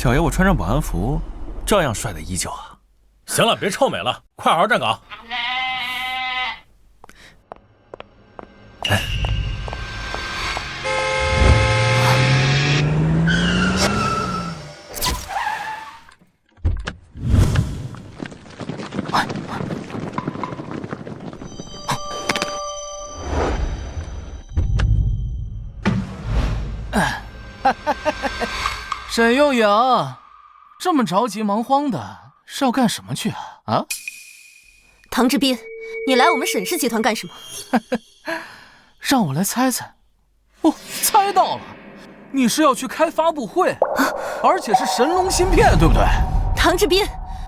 小爷我穿上保安服，照样帅得依旧啊！行了，别臭美了，快好好站岗。哎，沈幼颖，这么着急忙慌的，是要干什么去啊？啊？唐志斌，你来我们沈氏集团干什么？让我来猜猜。哦，猜到了，你是要去开发布会，而且是神龙芯片，对不对？唐志斌，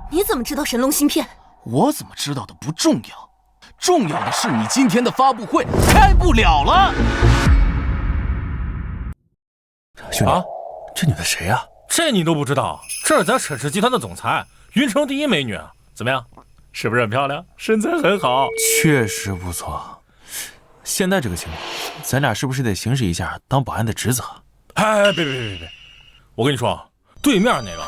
你怎么知道神龙芯片？我怎么知道的不重要，重要的是你今天的发布会开不了了。兄弟，这女的谁啊？这你都不知道？这是咱沈氏集团的总裁，云城第一美女啊！怎么样，是不是很漂亮？身材很好，确实不错。现在这个情况，咱俩是不是得行使一下当保安的职责？哎，别！我跟你说，对面那个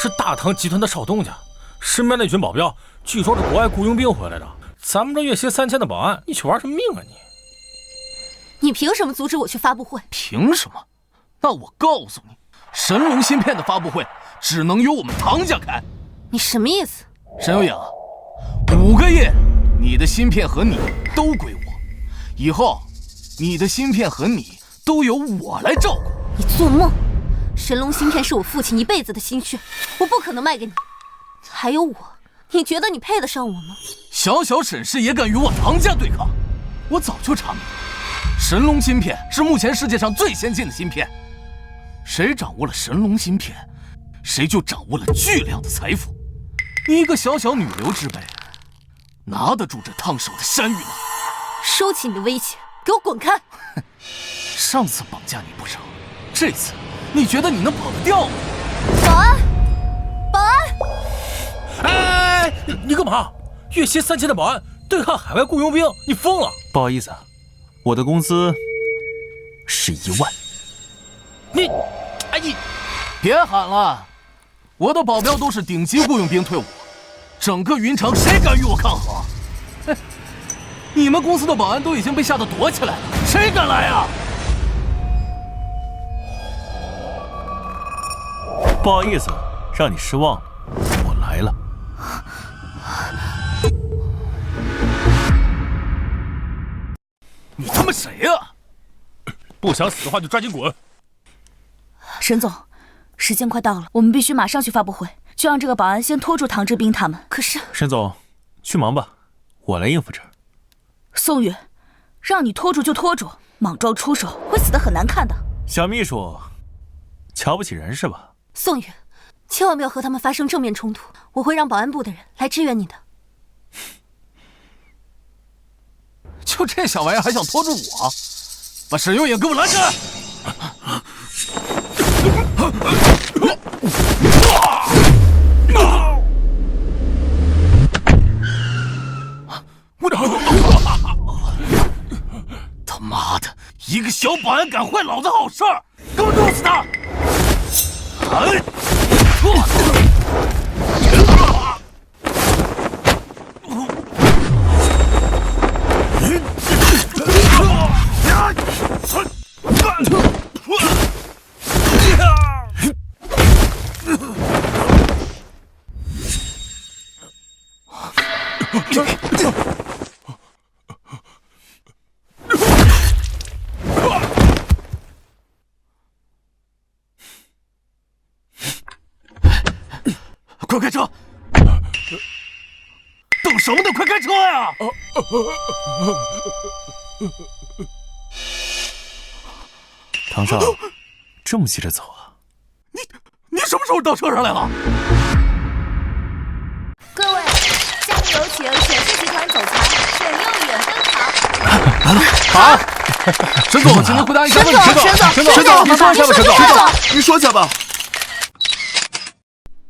是大唐集团的少东家，身边那群保镖据说是国外雇佣兵回来的。咱们这月薪3000的保安，你去玩什么命啊你？你凭什么阻止我去发布会？凭什么？那我告诉你，神龙芯片的发布会只能由我们唐家开。你什么意思？沈有颖，5个月，你的芯片和你都归我，以后你的芯片和你都由我来照顾。你做梦！神龙芯片是我父亲一辈子的心血，我不可能卖给你。还有我，你觉得你配得上我吗？小小沈氏也敢与我唐家对抗？我早就查明了，神龙芯片是目前世界上最先进的芯片。谁掌握了神龙芯片，谁就掌握了巨量的财富。你一个小小女流之辈，拿得住这烫手的山芋吗？收起你的威胁，给我滚开！上次绑架你不成，这次你觉得你能跑得掉吗？保安，保安！哎，你干嘛？月薪3000的保安对抗海外雇佣兵，你疯了？不好意思，我的工资是1万。你别喊了，我的保镖都是顶级雇佣兵退伍，整个云城谁敢与我抗衡？哼，你们公司的保安都已经被吓得躲起来了，谁敢来啊？不好意思，让你失望了，我来了。你他妈谁呀？不想死的话就抓紧滚！沈总，时间快到了，我们必须马上去发布会，就让这个保安先拖住唐志斌他们。可是，沈总，去忙吧，我来应付这儿。宋宇，让你拖住就拖住，莽撞出手会死得很难看的。小秘书，瞧不起人是吧？宋宇，千万不要和他们发生正面冲突，我会让保安部的人来支援你的。就这小玩意儿还想拖住我？把沈有颖给我拦下来！他妈的，一个小保安敢坏老子好事儿，给我弄死他！快开车！等什么呢？快开车呀！唐少，这么急着走啊？你什么时候到车上来了？各位，下面有请沈氏集团总裁沈幼颖登场。来了，好，沈总，请您回答一下问题。沈总，你说一下吧，沈总，你说一下吧。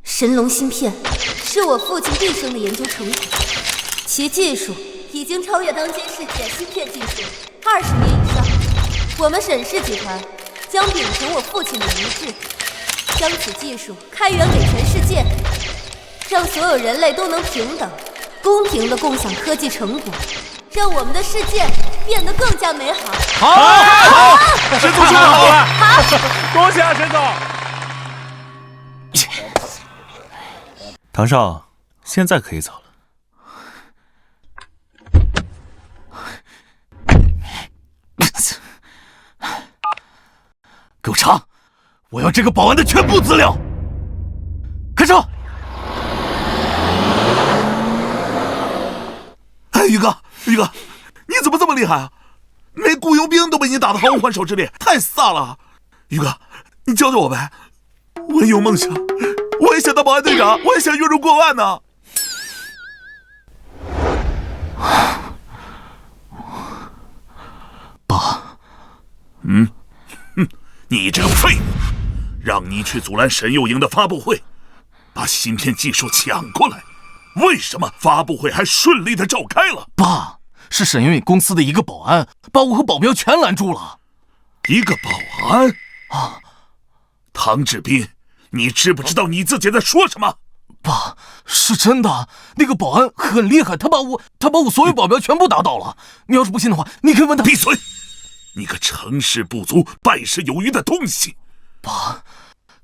神龙芯片是我父亲毕生的研究成果，其技术已经超越当今世界芯片技术20年以上。我们沈氏集团将秉承我父亲的遗志，将此技术开源给全世界，让所有人类都能平等、公平地共享科技成果，让我们的世界变得更加美好。好，沈总说的好了，恭喜啊，沈总！唐少，现在可以走了。给我查！我要这个保安的全部资料。开车！哎，宇哥，你怎么这么厉害啊？连雇佣兵都被你打得毫无还手之力，太飒了！宇哥，你教教我呗，我也有梦想，我也想当保安队长，我也想月入过万呢。爸，你这个废物，让你去阻拦沈幼莹的发布会，把芯片技术抢过来，为什么发布会还顺利的召开了？爸，是沈幼颖公司的一个保安把我和保镖全拦住了。一个保安啊？唐志斌，你知不知道你自己在说什么？爸，是真的，那个保安很厉害，他把我所有保镖全部打倒了。你要是不信的话，你可以问他。闭嘴！你个成事不足败事有余的东西！爸，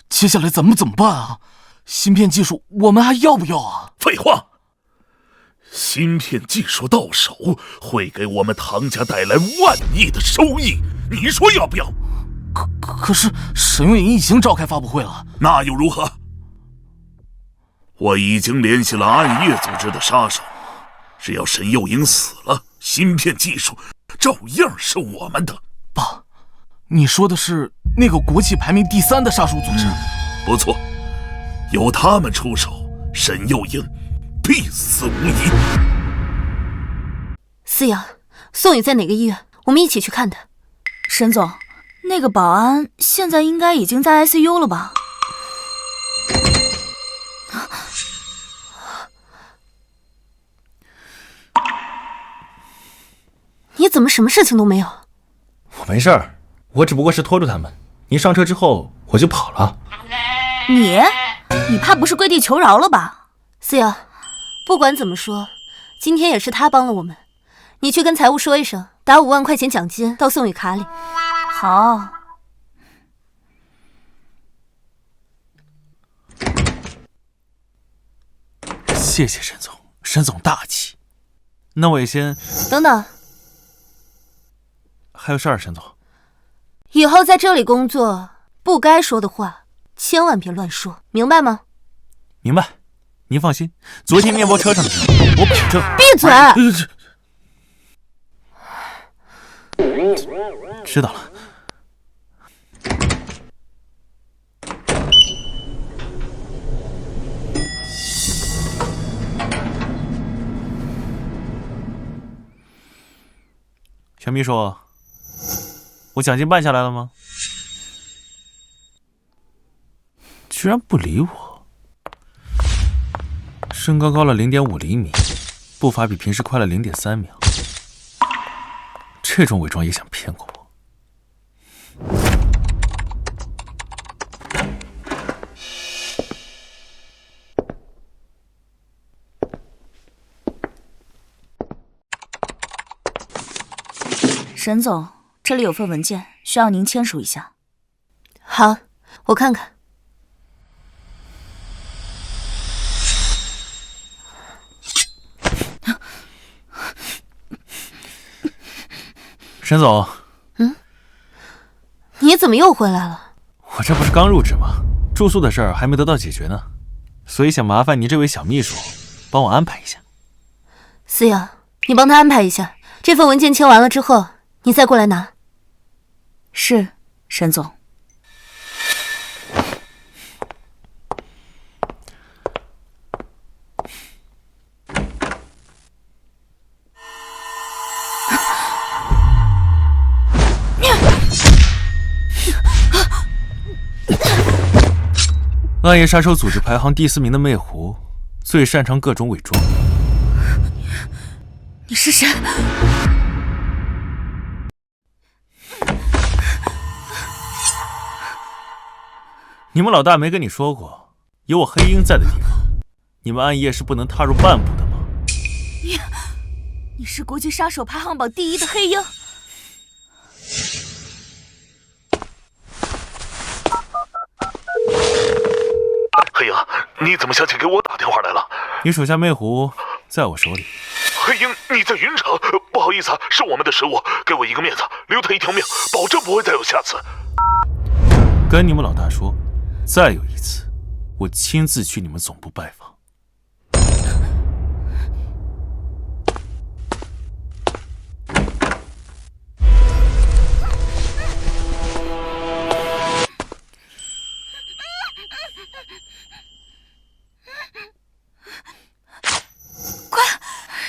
接下来咱们怎么办啊？芯片技术我们还要不要啊？废话，芯片技术到手会给我们唐家带来万亿的收益，你说要不要？可是沈永颖已经召开发布会了，那又如何？我已经联系了暗夜组织的杀手，只要沈幼莹死了，芯片技术照样是我们的。爸，你说的是那个国际排名第3的杀手组织？不错，由他们出手，沈幼莹必死无疑。思瑶，宋宇在哪个医院？我们一起去看他。沈总，那个保安现在应该已经在 ICU 了吧？你怎么什么事情都没有？我没事儿，我只不过是拖住他们。你上车之后我就跑了。你怕不是跪地求饶了吧？思瑶，不管怎么说，今天也是他帮了我们。你去跟财务说一声，打5万块钱奖金到宋宇卡里。好。谢谢沈总，沈总大气。那我也先……等等，还有事儿，沈总。以后在这里工作，不该说的话千万别乱说，明白吗？明白。您放心，昨天面包车上的事我保证。闭嘴！知道了。小秘书，我奖金办下来了吗？居然不理我。身高高了0.5厘米，步伐比平时快了0.3秒。这种伪装也想骗过我？沈总，这里有份文件，需要您签署一下。好，我看看。沈总，你怎么又回来了？我这不是刚入职吗？住宿的事儿还没得到解决呢，所以想麻烦您这位小秘书帮我安排一下。思瑶，你帮他安排一下，这份文件签完了之后，你再过来拿。是，沈总。暗夜杀手组织排行第4名的魅狐，最擅长各种伪装。你是谁？你们老大没跟你说过，有我黑鹰在的地方，你们暗夜是不能踏入半步的吗？你是国际杀手排行榜第1的黑鹰。黑鹰，你怎么想起给我打电话来了？你手下魅狐在我手里。黑鹰，你在云城？不好意思啊，是我们的失误，给我一个面子，留他一条命，保证不会再有下次。跟你们老大说，再有一次，我亲自去你们总部拜访。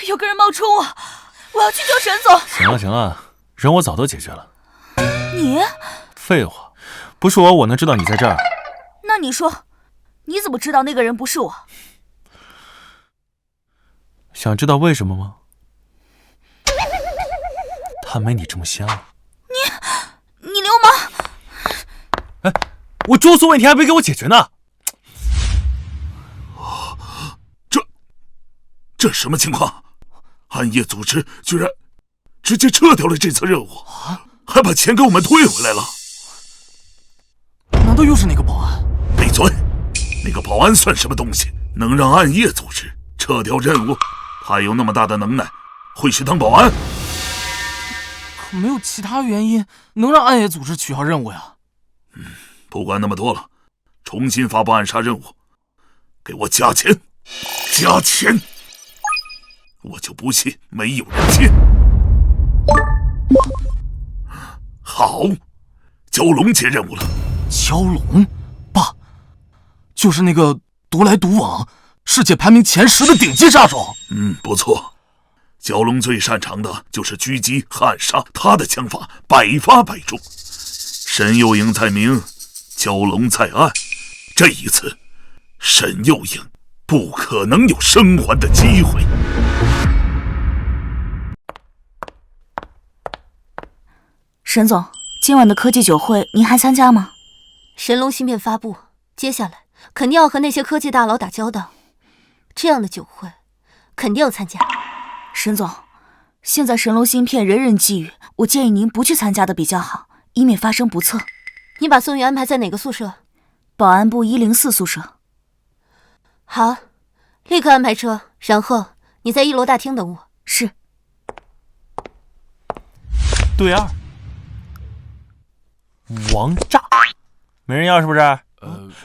有个人冒充我，我要去救沈总。行了行了，人我早都解决了。你？废话，不是我能知道你在这儿？那你说，你怎么知道那个人不是我？想知道为什么吗？他没你这么香。你流氓！哎，我住宿问题还没给我解决呢。这什么情况？暗夜组织居然直接撤掉了这次任务，还把钱给我们退回来了。难道又是那个保安？闭嘴！那个保安算什么东西？能让暗夜组织撤掉任务？他有那么大的能耐，会去当保安？可没有其他原因能让暗夜组织取消任务呀。不管那么多了，重新发布暗杀任务，给我加钱，加钱！我就不信没有人接。好，蛟龙接任务了。蛟龙，爸，就是那个独来独往、世界排名前10的顶级杀手。不错。蛟龙最擅长的就是狙击和暗杀，他的枪法百发百中。沈幼莹在明，蛟龙在暗，这一次，沈幼莹不可能有生还的机会。沈总，今晚的科技酒会您还参加吗？神龙芯片发布，接下来肯定要和那些科技大佬打交道，这样的酒会肯定要参加。沈总，现在神龙芯片人人觊觎，我建议您不去参加的比较好，以免发生不测。你把宋宇安排在哪个宿舍？保安部104宿舍。好，立刻安排车，然后你在1楼大厅等我。是。对2，王炸，没人要是不是？6、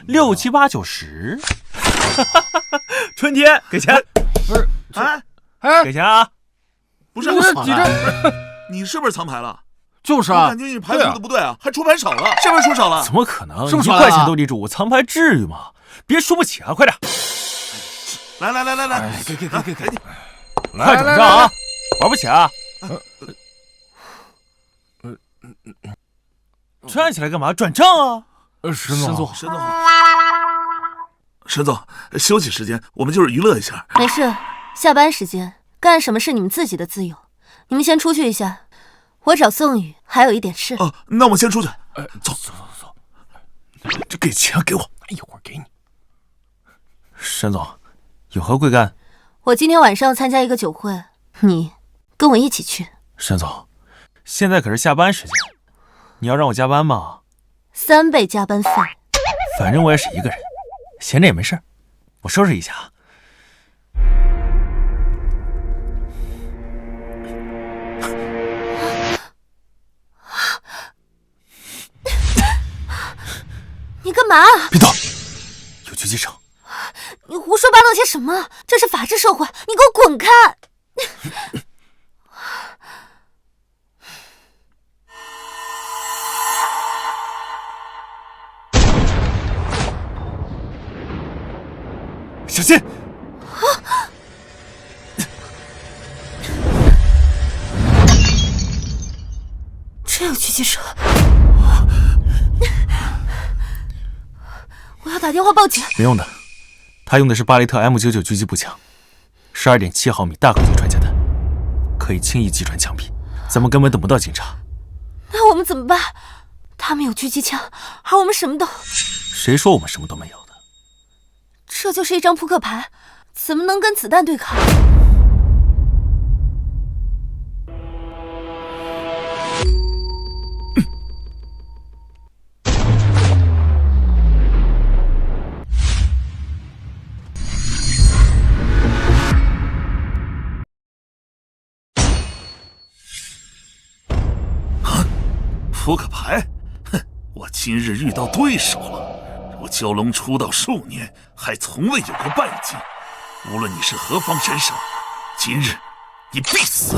7、8、9、10，春天给钱，不是，哎，给钱啊！不是，你这你是不是藏牌了？就是啊我感，觉你牌出的不对啊，还出牌少了，是不是出少了？怎么可能？是不是1块钱都立住，我藏牌至于吗？别输不起啊！快点，来，给，快转账啊！玩不起啊！站起来干嘛？转账啊！沈总，沈总，休息时间我们就是娱乐一下。没事，下班时间干什么是你们自己的自由。你们先出去一下，我找宋宇还有一点事。哦，那我先出去。走。这给钱给我，一会儿给你。沈总，有何贵干？我今天晚上要参加一个酒会，你跟我一起去。沈总，现在可是下班时间，你要让我加班吗？3倍加班费。反正我也是一个人，闲着也没事，我收拾一下。你干嘛？别动！有狙击手！你胡说八道些什么？这是法治社会，你给我滚开！小心！真有狙击手！我要打电话报警。没用的，他用的是巴雷特 M99狙击步枪，12.7毫米大口径穿甲弹，可以轻易击穿墙壁，咱们根本等不到警察。那我们怎么办？他们有狙击枪，而我们什么都……谁说我们什么都没有的？这就是一张扑克牌，怎么能跟子弹对抗？扑克牌，哼！我今日遇到对手了。我蛟龙出道数年，还从未有过败绩。无论你是何方神圣，今日你必死！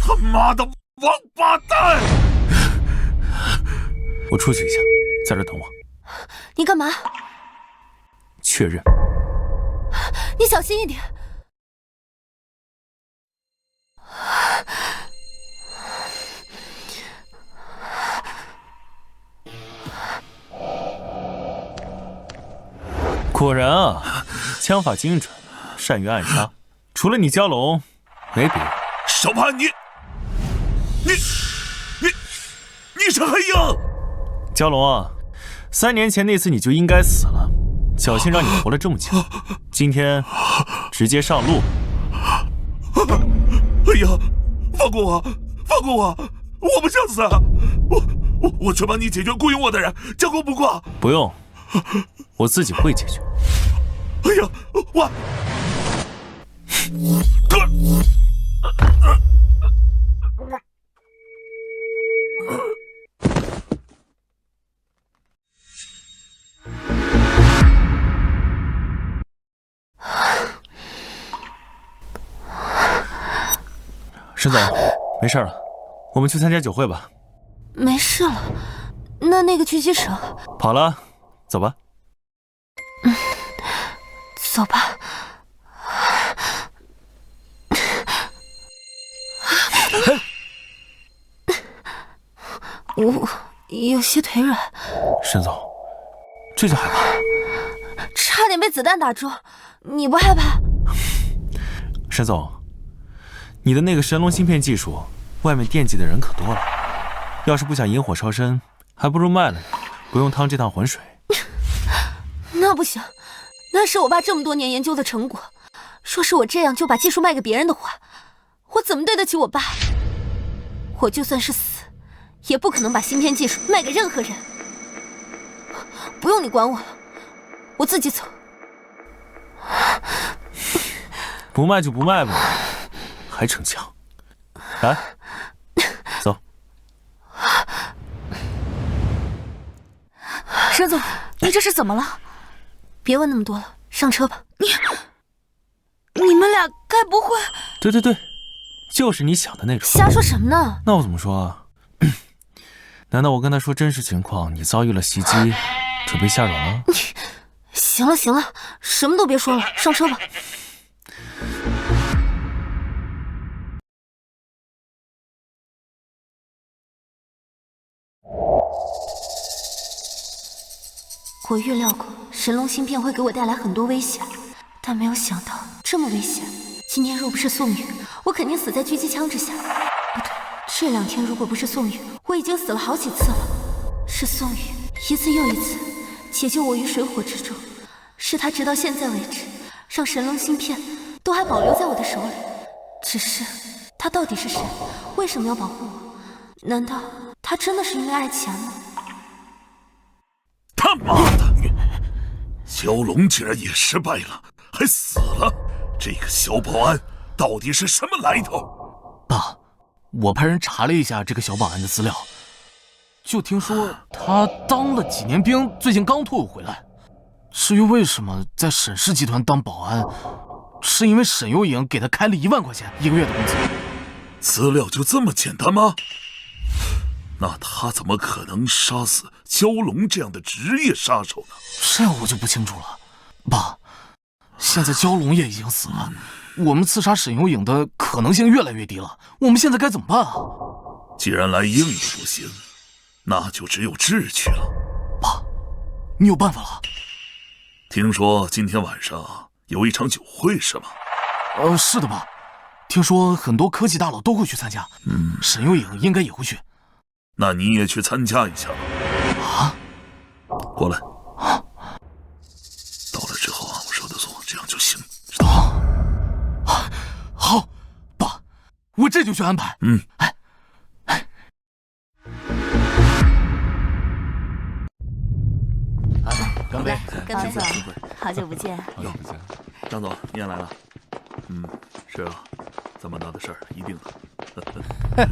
他妈的王八蛋！我出去一下，在这等我。你干嘛？确认。你小心一点。果然啊，枪法精准，善于暗杀。除了你蛟龙，没别人。小潘，你是黑鹰！蛟龙啊，3年前那次你就应该死了，侥幸让你活了这么久，今天直接上路。哎呀，放过我，放过我！我不想死，我去帮你解决雇佣我的人，将功补过。不用，我自己会解决。哎呀，我沈总，没事了，我们去参加酒会吧。没事了，那个狙击手跑了，走吧。走吧。我有些腿软。沈总，这就害怕？差点被子弹打中，你不害怕？沈总，你的那个神龙芯片技术，外面惦记的人可多了。要是不想引火烧身，还不如卖了你，不用趟这趟浑水。那不行，那是我爸这么多年研究的成果。说是我这样就把技术卖给别人的话，我怎么对得起我爸？我就算是死，也不可能把芯片技术卖给任何人。不用你管我了，我自己走。不卖就不卖吧，还逞强。来，走。沈总，你这是怎么了？别问那么多了，上车吧。你们俩该不会……对对对，就是你想的那种。瞎说什么呢？那我怎么说啊？难道我跟他说真实情况，你遭遇了袭击，准备下软了？行了行了，什么都别说了，上车吧。我预料过神龙芯片会给我带来很多危险，但没有想到这么危险。今天若不是宋宇，我肯定死在狙击枪之下。不对，这2天如果不是宋宇，我已经死了好几次了。是宋宇一次又一次解救我于水火之中，是他直到现在为止让神龙芯片都还保留在我的手里。只是他到底是谁？为什么要保护我？难道他真的是因为爱钱吗？他妈的！蛟龙竟然也失败了，还死了！这个小保安到底是什么来头？爸，我派人查了一下这个小保安的资料，就听说他当了几年兵，最近刚退伍回来。至于为什么在沈氏集团当保安，是因为沈有影给他开了1万块钱1个月的工资。资料就这么简单吗？那他怎么可能杀死蛟龙这样的职业杀手呢？这我就不清楚了。爸，现在蛟龙也已经死了，我们刺杀沈有影的可能性越来越低了，我们现在该怎么办啊？既然来硬的不行，那就只有智取了。爸，你有办法了？听说今天晚上有一场酒会是吗？是的爸，听说很多科技大佬都会去参加。沈有影应该也会去。那你也去参加一下吧。啊？过来。到了之后我说的做，这样就行，知道吗？好，爸，我这就去安排。干杯！干杯，总，好久不见。张总，你也来了。是啊，这么大的事儿，一定的。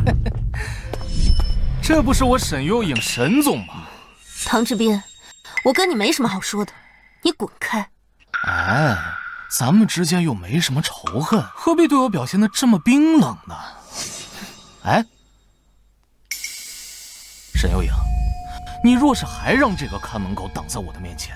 这不是我沈有影沈总吗？唐志斌，我跟你没什么好说的，你滚开！哎，咱们之间又没什么仇恨，何必对我表现得这么冰冷呢？哎，沈有影，你若是还让这个看门狗挡在我的面前，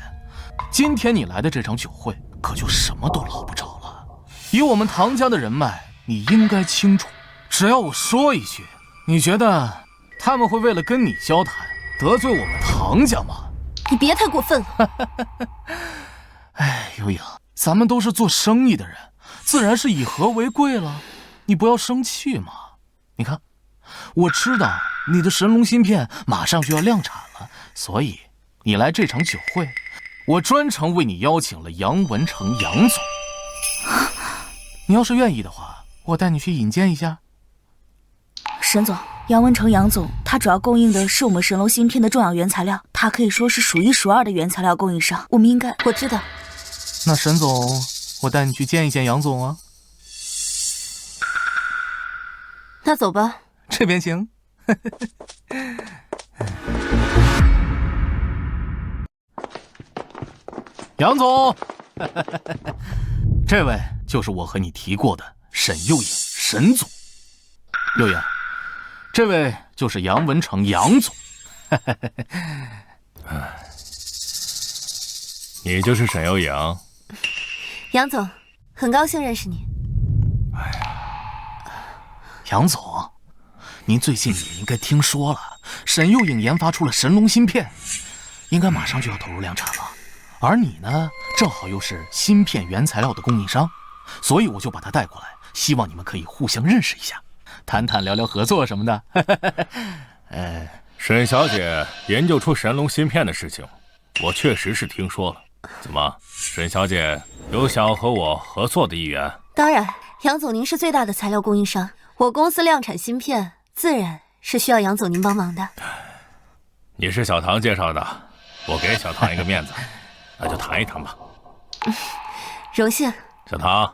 今天你来的这场酒会可就什么都捞不着了。以我们唐家的人脉，你应该清楚，只要我说一句，你觉得他们会为了跟你交谈得罪我们唐家吗？你别太过分了。哎，有影，咱们都是做生意的人，自然是以和为贵了，你不要生气嘛。你看，我知道你的神龙芯片马上就要量产了，所以你来这场酒会，我专程为你邀请了杨文成杨总。你要是愿意的话，我带你去引荐一下。沈总，杨文成杨总，他主要供应的是我们神龙芯片的重要原材料，他可以说是数一数二的原材料供应商。我们应该……我知道。那沈总，我带你去见一见杨总啊。那走吧。这边行。杨总，这位就是我和你提过的沈有影沈总。有影，这位就是杨文成杨总。你就是沈有影？杨总，很高兴认识你。杨总，您最近也应该听说了，沈有影研发出了神龙芯片，应该马上就要投入量产了。而你呢，正好又是芯片原材料的供应商，所以我就把他带过来，希望你们可以互相认识一下，谈谈聊聊合作什么的。沈小姐研究出神龙芯片的事情，我确实是听说了。怎么，沈小姐有想要和我合作的意愿？当然，杨总您是最大的材料供应商，我公司量产芯片，自然是需要杨总您帮忙的。你是小唐介绍的，我给小唐一个面子，那就谈一谈吧。荣幸。小唐，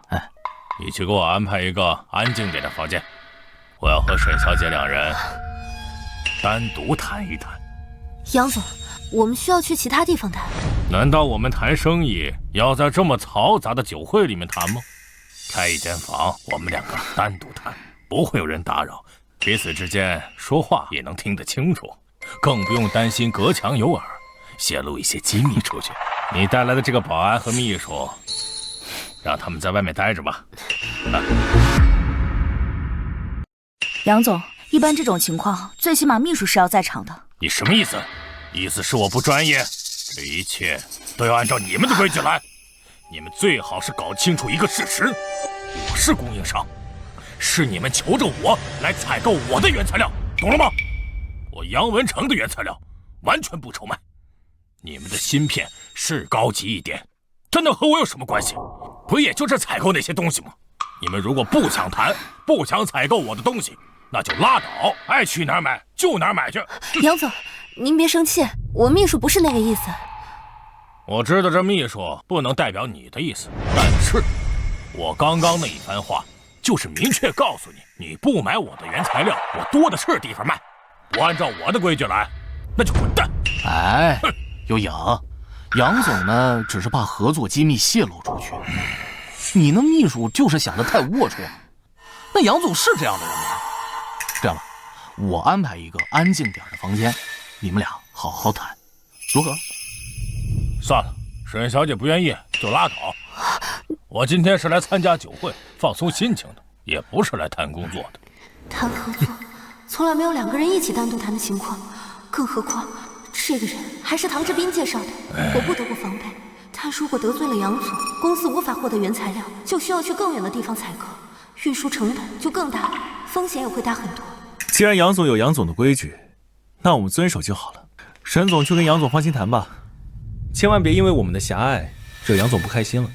你去给我安排一个安静点的房间，我要和沈小姐两人单独谈一谈。杨总，我们需要去其他地方谈。难道我们谈生意要在这么嘈杂的酒会里面谈吗？开一间房，我们两个单独谈，不会有人打扰，彼此之间说话也能听得清楚，更不用担心隔墙有耳，泄露一些机密出去。你带来的这个保安和秘书，让他们在外面待着吧。杨总，一般这种情况，最起码秘书是要在场的。你什么意思？意思是我不专业？这一切都要按照你们的规矩来。你们最好是搞清楚一个事实，我是供应商，是你们求着我来采购我的原材料，懂了吗？我杨文成的原材料完全不愁卖，你们的芯片是高级一点，真的和我有什么关系？不也就是采购那些东西吗？你们如果不想谈，不想采购我的东西，那就拉倒，爱去哪儿买就哪儿买去。杨总，您别生气，我秘书不是那个意思。我知道这秘书不能代表你的意思，但是我刚刚那一番话就是明确告诉你，你不买我的原材料，我多的是地方卖。不按照我的规矩来，那就滚蛋！哎，有影，杨总呢，只是怕合作机密泄露出去。你那秘书就是想得太龌龊。那杨总是这样的人吗？这样吧，我安排一个安静点的房间，你们俩好好谈，如何？算了，沈小姐不愿意就拉倒。我今天是来参加酒会，放松心情的，也不是来谈工作的。谈合作，从来没有两个人一起单独谈的情况。更何况这个人还是唐志斌介绍的，我不得不防备。他如果得罪了杨总，公司无法获得原材料，就需要去更远的地方采购，运输成本就更大了，风险也会大很多。既然杨总有杨总的规矩，那我们遵守就好了。沈总去跟杨总放心谈吧，千万别因为我们的狭隘惹杨总不开心了。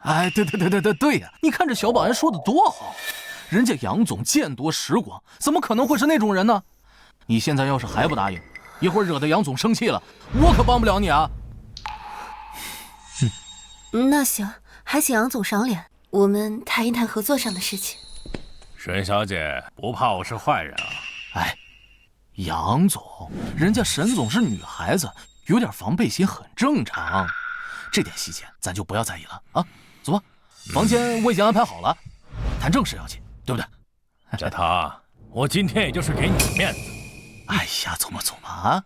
哎，对呀！你看这小保安说的多好，人家杨总见多识广，怎么可能会是那种人呢？你现在要是还不答应，一会儿惹得杨总生气了，我可帮不了你啊！那行，还请杨总赏脸，我们谈一谈合作上的事情。沈小姐不怕我是坏人啊？哎，杨总，人家沈总是女孩子，有点防备心很正常，这点细节咱就不要在意了啊！走吧，房间我已经安排好了，谈正事要紧，对不对？贾涛，我今天也就是给你个面子。哎呀，走嘛啊！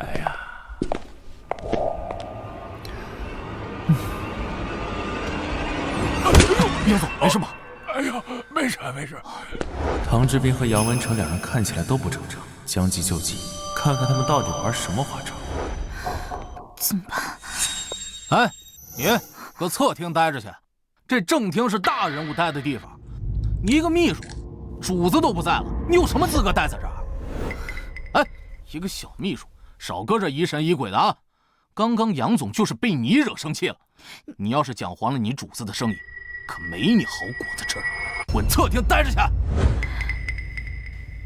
哎呀，杨总没事吧？哎呀，没事。唐志斌和杨文成两人看起来都不正常，将计就计，看看他们到底玩什么花招。怎么办？哎，你搁侧厅待着去，这正厅是大人物待的地方。你一个秘书，主子都不在了，你有什么资格待在这儿？哎，一个小秘书，少搁这疑神疑鬼的啊！刚刚杨总就是被你惹生气了，你要是搅黄了你主子的生意，可没你好果子吃。滚侧厅待着去！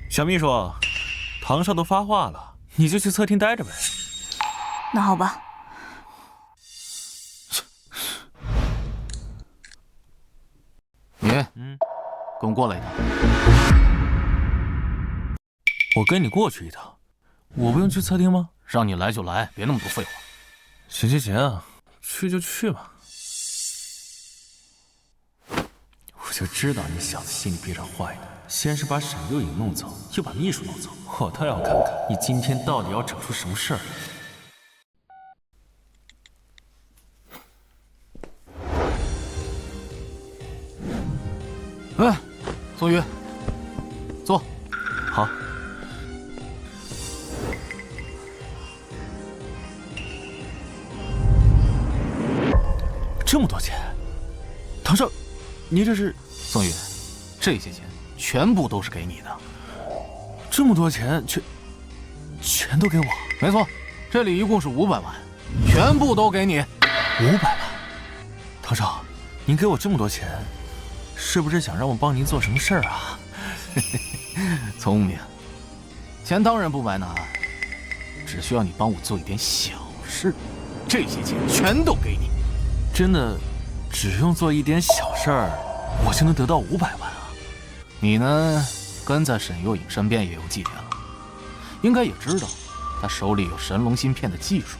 小秘书，唐少都发话了，你就去侧厅待着呗。那好吧。你，跟我过来一趟。我跟你过去一趟，我不用去侧厅吗？让你来就来，别那么多废话。行，去就去吧。我就知道你小子心里憋着坏的，先是把沈幼颖弄走，又把秘书弄走，我倒要看看你今天到底要整出什么事儿来。哎，宋宇，坐。好。这么多钱，唐少，你这是？宋宇，这些钱全部都是给你的。这么多钱，全都给我？没错，这里一共是500万，全部都给你。500万？唐少，您给我这么多钱，是不是想让我帮您做什么事儿啊？聪明，钱当然不白拿，只需要你帮我做一点小事，这些钱全都给你。真的，只用做一点小事儿，我就能得到500万啊？你呢，跟在沈幼颖身边也有几年了，应该也知道他手里有神龙芯片的技术。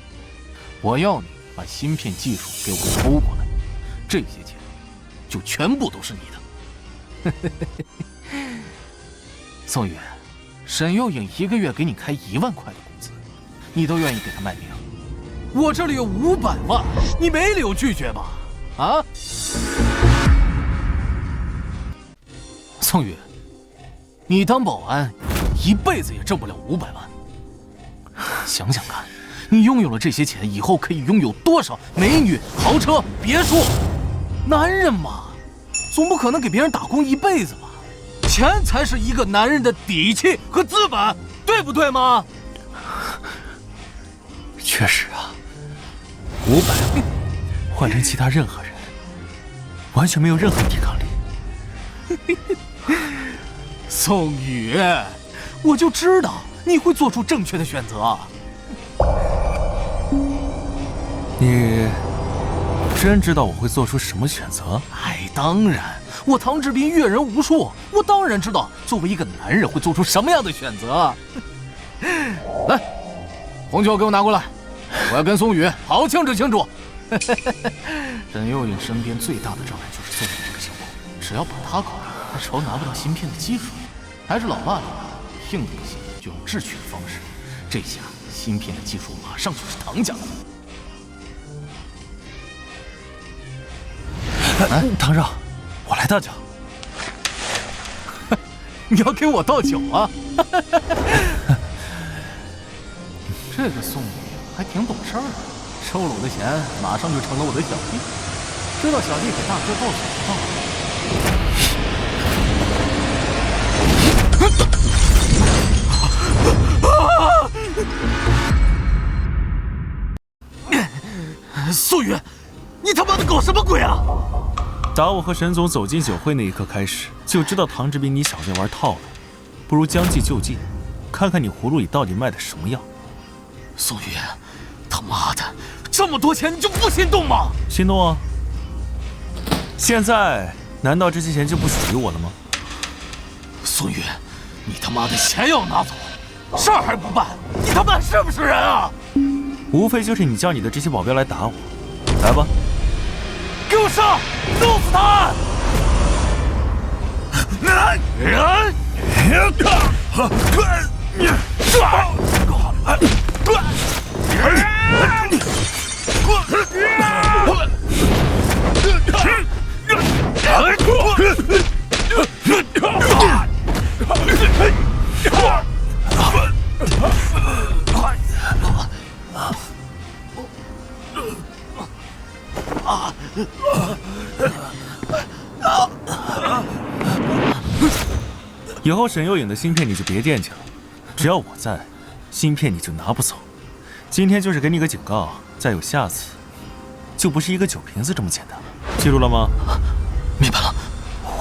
我要你把芯片技术给我偷过来，这些钱就全部都是你的。宋宇，沈幼颖一个月给你开1万块的工资，你都愿意给他卖命。我这里有500万，你没理由拒绝吧？啊？宋宇，你当保安一辈子也挣不了500万。想想看，你拥有了这些钱以后，可以拥有多少美女、豪车、别墅？男人嘛，总不可能给别人打工一辈子吧？钱才是一个男人的底气和资本，对不对吗？确实啊，500万换成其他任何人，完全没有任何抵抗力。宋宇，我就知道你会做出正确的选择。你真知道我会做出什么选择？哎，当然，我唐志斌阅人无数，我当然知道作为一个男人会做出什么样的选择。来，红酒给我拿过来，我要跟宋宇好好庆祝庆祝。沈幼颖身边最大的障碍就是宋宇这个小狗，只要把他搞定，他愁拿不到芯片的技术。还是老话里的，硬的不行就用智取的方式。这下芯片的技术马上就是唐家的了。唐少，我来倒酒。你要给我倒酒啊？这个宋宇还挺懂事儿啊，收了我的钱，马上就成了我的小弟。知道小弟给大哥倒酒的。宋宇，你他妈的搞什么鬼啊！打我和沈总走进酒会那一刻开始，就知道唐志斌你小子玩套路，不如将计就计，看看你葫芦里到底卖的什么药。宋宇，他妈的，这么多钱你就不心动吗？心动啊！现在难道这些钱就不属于我了吗？宋宇，你他妈的钱要拿走，事儿还不办，你他妈是不是人啊？无非就是你叫你的这些保镖来打我，来吧，给我上，弄死他！以后沈幼颖的芯片你就别惦记了，只要我在，芯片你就拿不走。今天就是给你个警告，再有下次，就不是一个酒瓶子这么简单了，记住了吗？明白了，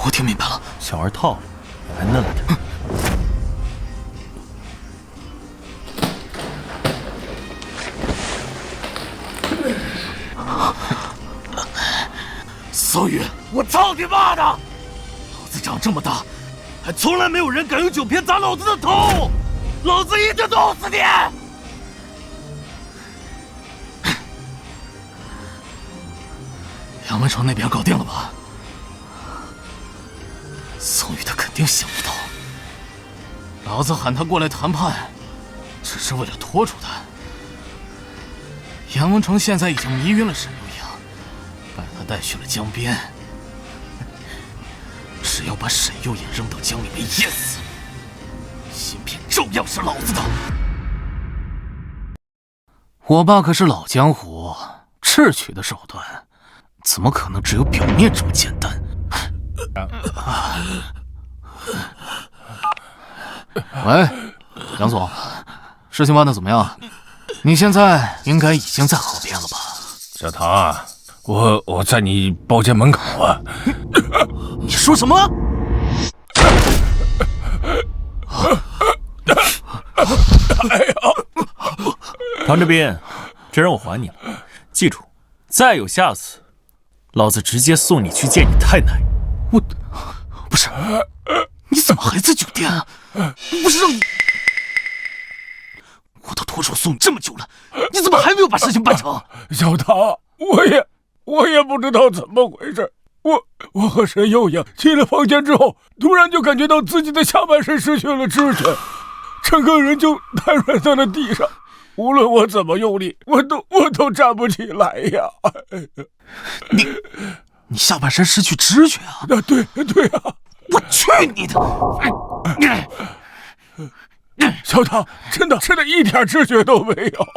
我听明白了。小玩套路，你还嫩了点。宋宇，我操你妈的！老子长这么大，还从来没有人敢用酒瓶砸老子的头，老子一定弄死你！杨文成那边搞定了吧？宋宇他肯定想不到，老子喊他过来谈判，只是为了拖住他。杨文成现在已经迷晕了沈幼颖，把他带去了江边。只要把沈幼颖扔到江里面淹死，芯片照样是老子的。我爸可是老江湖，智取的手段，怎么可能只有表面这么简单？喂，杨总，事情办得怎么样？你现在应该已经在河边了吧？小唐，我在你包间门口啊。你说什么？唐志斌，这人我还你了，记住，再有下次，老子直接送你去见你太奶。我不是，你怎么还在酒店啊？不是让你，我都脱手送你这么久了，你怎么还没有把事情办成？小唐，我也不知道怎么回事。我和沈幼颖进了房间之后，突然就感觉到自己的下半身失去了知觉，整个人就瘫软在了地上。无论我怎么用力，我都站不起来呀！你下半身失去知觉啊？对啊！我去你的！小唐，真的一点知觉都没有。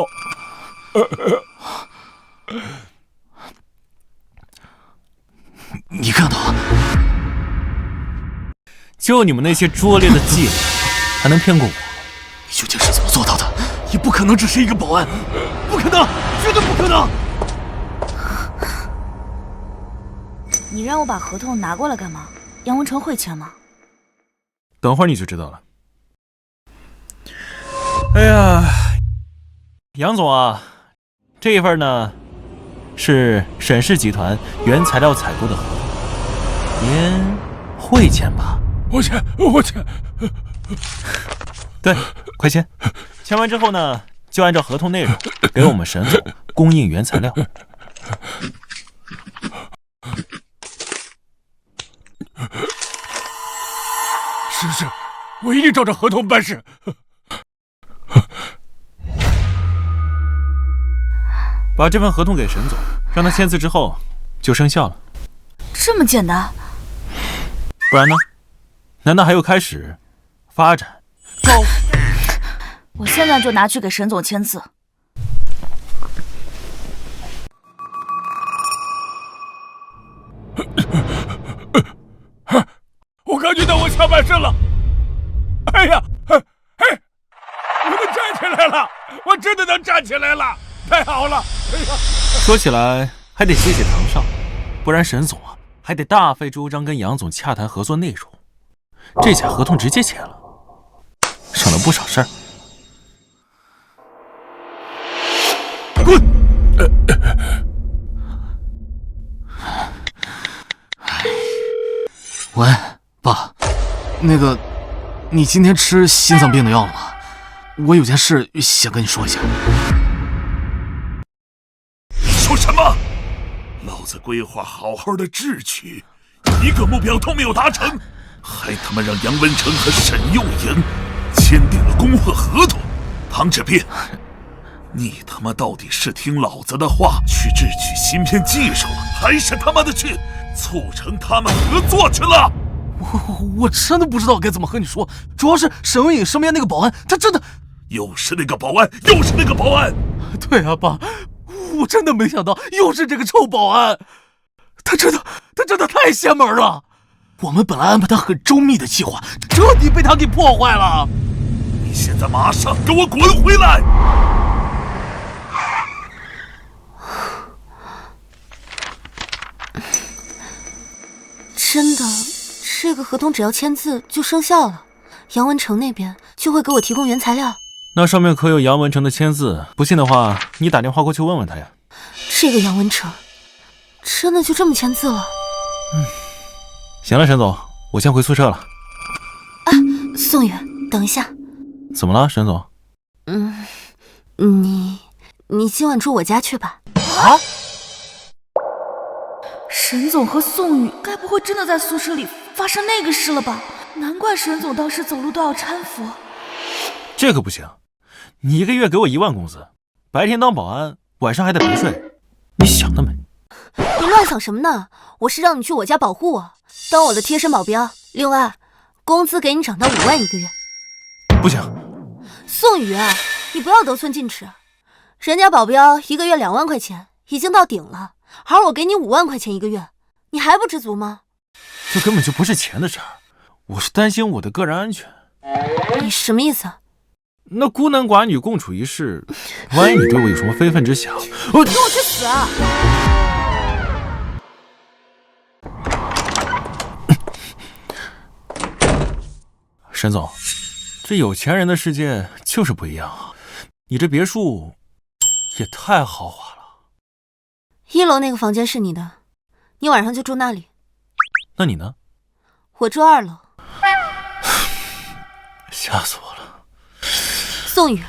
你看他，就你们那些拙劣的伎俩，还能骗过我？你究竟是怎么做到的？也不可能只是一个保安，不可能，绝对不可能！你让我把合同拿过来干嘛？杨文成会签吗？等会儿你就知道了。哎呀，杨总啊，这一份呢是沈氏集团原材料采购的合同，您会签吧？我签。对，快签！签完之后呢，就按照合同内容给我们沈总供应原材料。是，我一定照着合同办事。把这份合同给沈总，让他签字之后就生效了。这么简单？不然呢？难道还有开始、发展、高？我现在就拿去给沈总签字。我感觉到我下半身了。哎呀，我能站起来了！我真的能站起来了！太好了！哎呀，说起来还得谢谢唐少，不然沈总啊还得大费周章跟杨总洽谈合作内容，这下合同直接签了，省了不少事儿。滚！喂，爸，那个，你今天吃心脏病的药了吗？我有件事想跟你说一下。说什么？老子规划好好的智取，一个目标都没有达成，还他妈让杨文成和沈又言签订了供货合同。唐志斌，你他妈到底是听老子的话去智取芯片技术了，还是他妈的去促成他们合作去了？我真的不知道该怎么和你说，主要是沈文颖身边那个保安，他真的又是那个保安，又是那个保安。对啊，爸，我真的没想到又是这个臭保安，他真的太邪门了。我们本来安排他很周密的计划，彻底被他给破坏了。你现在马上给我滚回来！真的，这个合同只要签字就生效了，杨文成那边就会给我提供原材料。那上面可有杨文成的签字，不信的话，你打电话过去问问他呀。这个杨文成，真的就这么签字了？行了，沈总，我先回宿舍了。啊，宋宇，等一下。怎么了，沈总？你今晚住我家去吧。啊！沈总和宋宇该不会真的在宿舍里发生那个事了吧？难怪沈总当时走路都要搀扶。这可不行，你一个月给我1万工资，白天当保安，晚上还得陪睡，你想得美！你乱想什么呢？我是让你去我家保护我，当我的贴身保镖。另外，工资给你涨到5万一个月。不行，宋宇啊，你不要得寸进尺，人家保镖一个月2万块钱已经到顶了，而我给你5万块钱一个月，你还不知足吗？这根本就不是钱的事儿，我是担心我的个人安全。你什么意思？那孤男寡女共处一室，万一你对我有什么非分之想，你给我去死啊！沈总，这有钱人的世界就是不一样啊！你这别墅也太豪华了。1楼那个房间是你的，你晚上就住那里。那你呢？我住2楼。吓死我了！宋宇，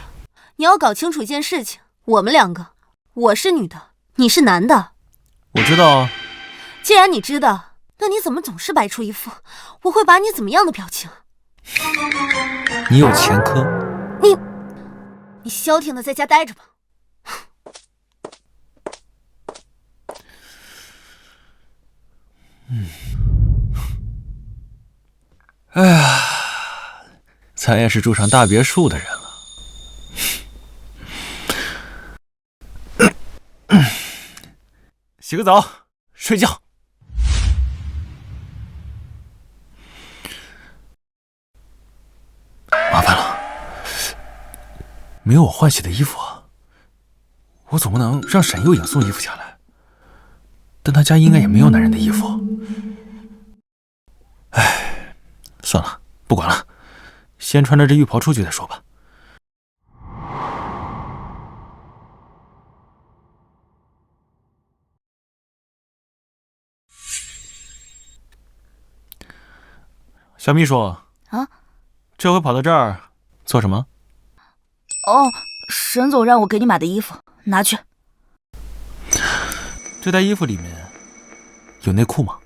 你要搞清楚一件事情，我们2个，我是女的，你是男的。我知道啊。既然你知道，那你怎么总是摆出一副我会把你怎么样的表情？你有前科。你消停的在家待着吧。哎呀，咱也是住上大别墅的人了。洗个澡，睡觉。麻烦了，没有我换洗的衣服啊，我总不能让沈又颖送衣服下来，但他家应该也没有男人的衣服。哎，算了，不管了，先穿着这浴袍出去再说吧。小秘书啊，这回跑到这儿做什么？哦，沈总让我给你买的衣服，拿去。这袋衣服里面有内裤吗？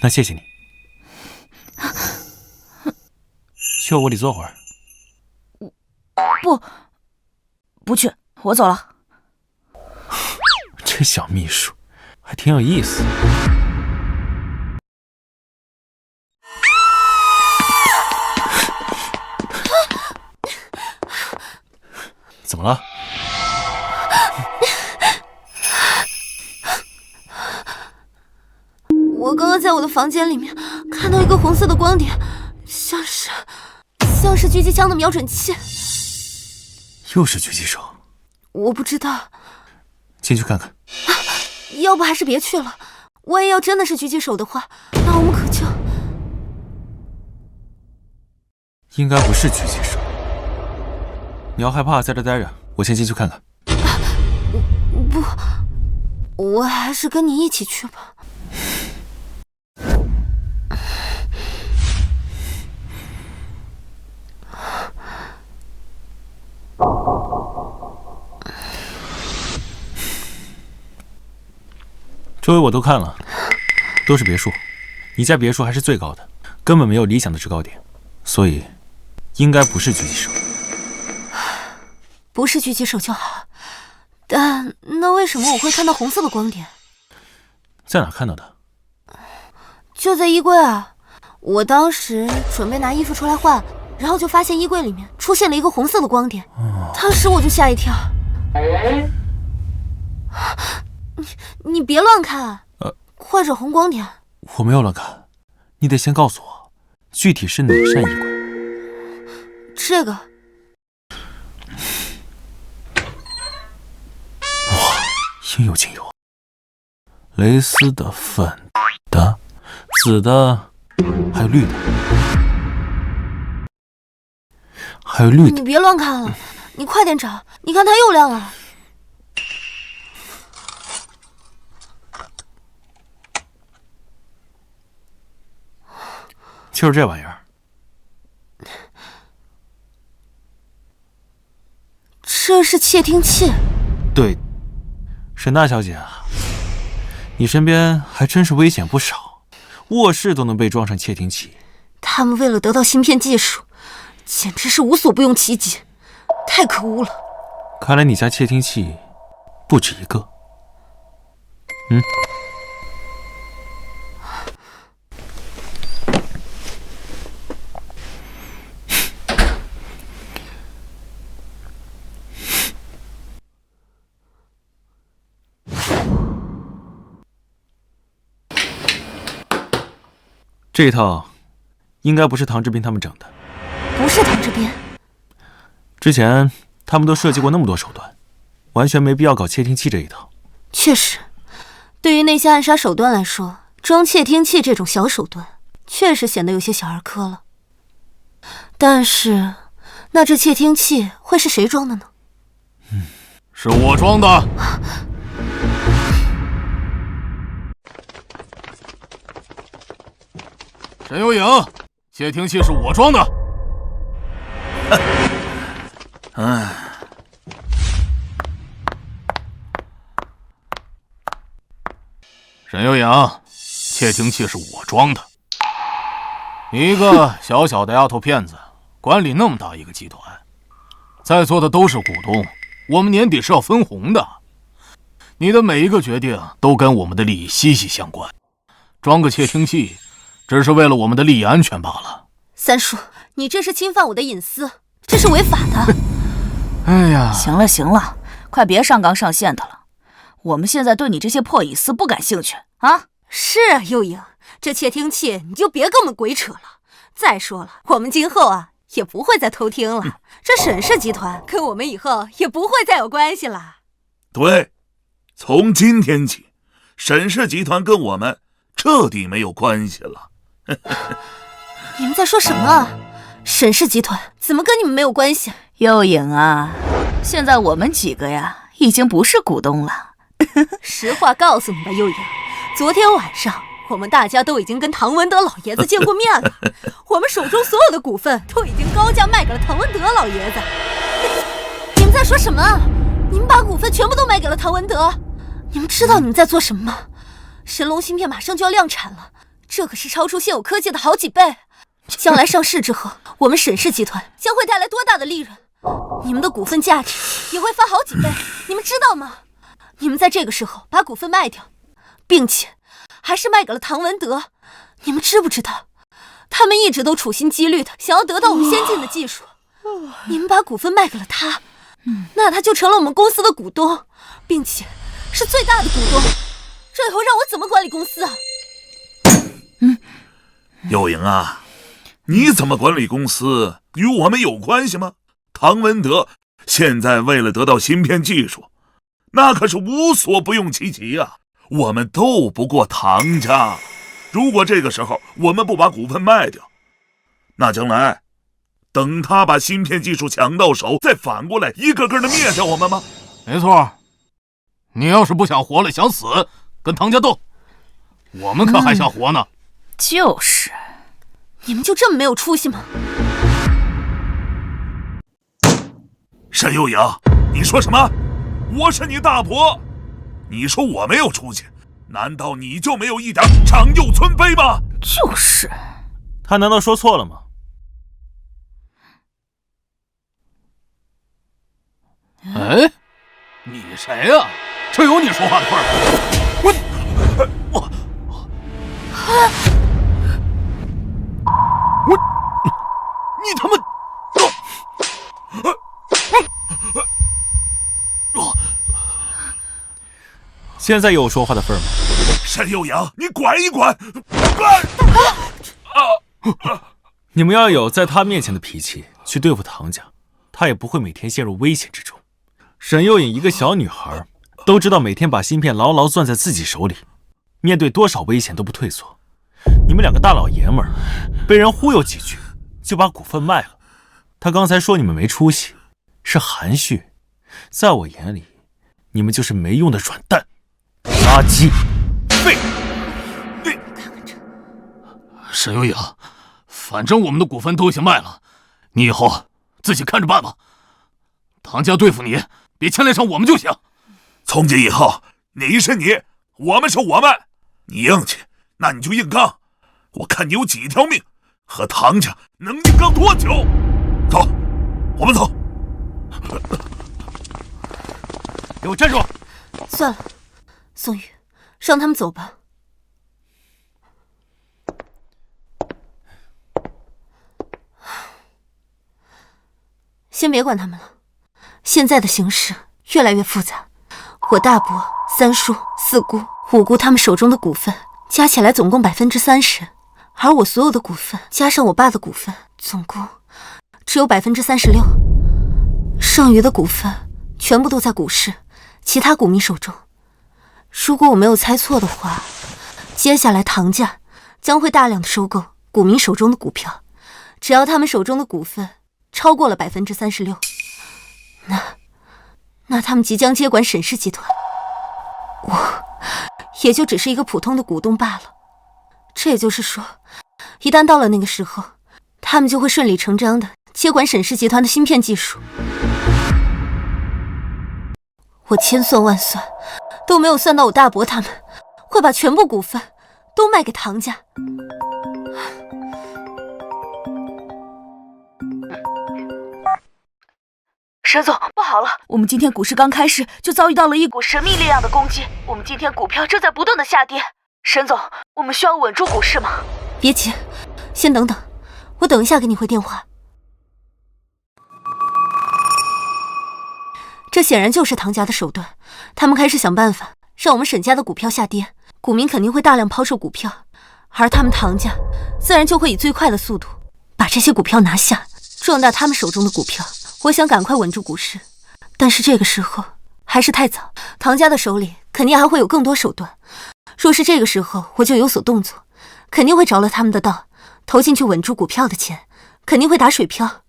那谢谢你。去我屋里坐会儿。不去，我走了。这小秘书还挺有意思。怎么了？我刚刚在我的房间里面看到一个红色的光点，像是狙击枪的瞄准器。又是狙击手？我不知道，进去看看。要不还是别去了。万一要真的是狙击手的话，那我们可就……应该不是狙击手。你要害怕，在这待着，我先进去看看。不，我还是跟你一起去吧。周围我都看了，都是别墅。你家别墅还是最高的，根本没有理想的制高点，所以应该不是狙击手。不是狙击手就好，但那为什么我会看到红色的光点？在哪看到的？就在衣柜啊！我当时准备拿衣服出来换，然后就发现衣柜里面出现了一个红色的光点，当时我就吓一跳。你别乱看，快找红光点。我没有乱看，你得先告诉我，具体是哪扇衣柜？这个。应有尽有，蕾丝的、粉的、紫的，还有绿的，还有绿的。你别乱看了，你快点找，你看它又亮了。就是这玩意儿。这是窃听器。对。沈大小姐啊，你身边还真是危险不少，卧室都能被装上窃听器。他们为了得到芯片技术，简直是无所不用其极，太可恶了。看来你家窃听器不止一个。这一套应该不是唐志斌他们整的。不是唐志斌。之前他们都设计过那么多手段，完全没必要搞窃听器这一套。确实，对于那些暗杀手段来说，装窃听器这种小手段确实显得有些小儿科了。但是，那这窃听器会是谁装的呢？是我装的。沈有影，窃听器是我装的。沈有影，窃听器是我装的。你一个小小的丫头片子，管理那么大一个集团，在座的都是股东，我们年底是要分红的。你的每一个决定都跟我们的利益息息相关，装个窃听器只是为了我们的利益安全罢了。三叔，你这是侵犯我的隐私，这是违法的。哎呀，行了行了，快别上纲上线的了，我们现在对你这些破隐私不感兴趣啊。是啊，幼影，这窃听器你就别跟我们鬼扯了。再说了，我们今后啊也不会再偷听了，这沈氏集团跟我们以后也不会再有关系了。对，从今天起，沈氏集团跟我们彻底没有关系了。你们在说什么啊？沈氏集团怎么跟你们没有关系？幼影啊，现在我们几个呀已经不是股东了。实话告诉你吧，幼影，昨天晚上我们大家都已经跟唐文德老爷子见过面了，我们手中所有的股份都已经高价卖给了唐文德老爷子。你们在说什么？你们把股份全部都卖给了唐文德？你们知道你们在做什么吗？神龙芯片马上就要量产了，这可是超出现有科技的好几倍。将来上市之后，我们沈氏集团将会带来多大的利润？你们的股份价值也会翻好几倍，你们知道吗？你们在这个时候把股份卖掉，并且还是卖给了唐文德。你们知不知道，他们一直都处心积虑的想要得到我们先进的技术。你们把股份卖给了他，那他就成了我们公司的股东，并且是最大的股东。这以后让我怎么管理公司啊？有莹啊，你怎么管理公司与我们有关系吗？唐文德现在为了得到芯片技术，那可是无所不用其极啊！我们斗不过唐家。如果这个时候我们不把股份卖掉，那将来等他把芯片技术抢到手，再反过来一个个的灭掉我们吗？没错，你要是不想活了，想死，跟唐家斗，我们可还想活呢。就是，你们就这么没有出息吗？沈幼莹，你说什么？我是你大伯，你说我没有出息，难道你就没有一点长幼存卑吗？就是，他难道说错了吗？哎，你谁呀？这有你说话的份儿？你他妈！现在有我说话的份儿吗？沈幼阳，你管一管！你们要有在他面前的脾气去对付唐家，他也不会每天陷入危险之中。沈幼颖一个小女孩，都知道每天把芯片牢牢攥在自己手里，面对多少危险都不退缩。你们两个大老爷们儿，被人忽悠几句就把股份卖了。他刚才说你们没出息，是含蓄，在我眼里，你们就是没用的软蛋。垃圾，废！沈有影，反正我们的股份都已经卖了，你以后自己看着办吧。唐家对付你，别牵连上我们就行。从今以后，你是你，我们是我们。你硬气，那你就硬刚，我看你有几条命，和唐家能硬刚多久？走，我们走。给我站住！算了，宋宇，让他们走吧。先别管他们了，现在的形势越来越复杂。我大伯、三叔、四姑、五姑他们手中的股份加起来总共30%，而我所有的股份加上我爸的股份，总共只有36%，剩余的股份全部都在股市其他股民手中。如果我没有猜错的话，接下来唐家将会大量的收购股民手中的股票，只要他们手中的股份超过了36%，那他们即将接管沈氏集团，我也就只是一个普通的股东罢了。这也就是说，一旦到了那个时候，他们就会顺理成章的接管沈氏集团的芯片技术。我千算万算都没有算到我大伯他们会把全部股份都卖给唐家。沈总，不好了！我们今天股市刚开始就遭遇到了一股神秘力量的攻击，我们今天股票正在不断的下跌。沈总，我们需要稳住股市吗？别急，先等等，我等一下给你回电话。这显然就是唐家的手段，他们开始想办法让我们沈家的股票下跌，股民肯定会大量抛售股票，而他们唐家自然就会以最快的速度把这些股票拿下，壮大他们手中的股票。我想赶快稳住股市，但是这个时候还是太早，唐家的手里肯定还会有更多手段。若是这个时候我就有所动作，肯定会着了他们的道，投进去稳住股票的钱肯定会打水漂。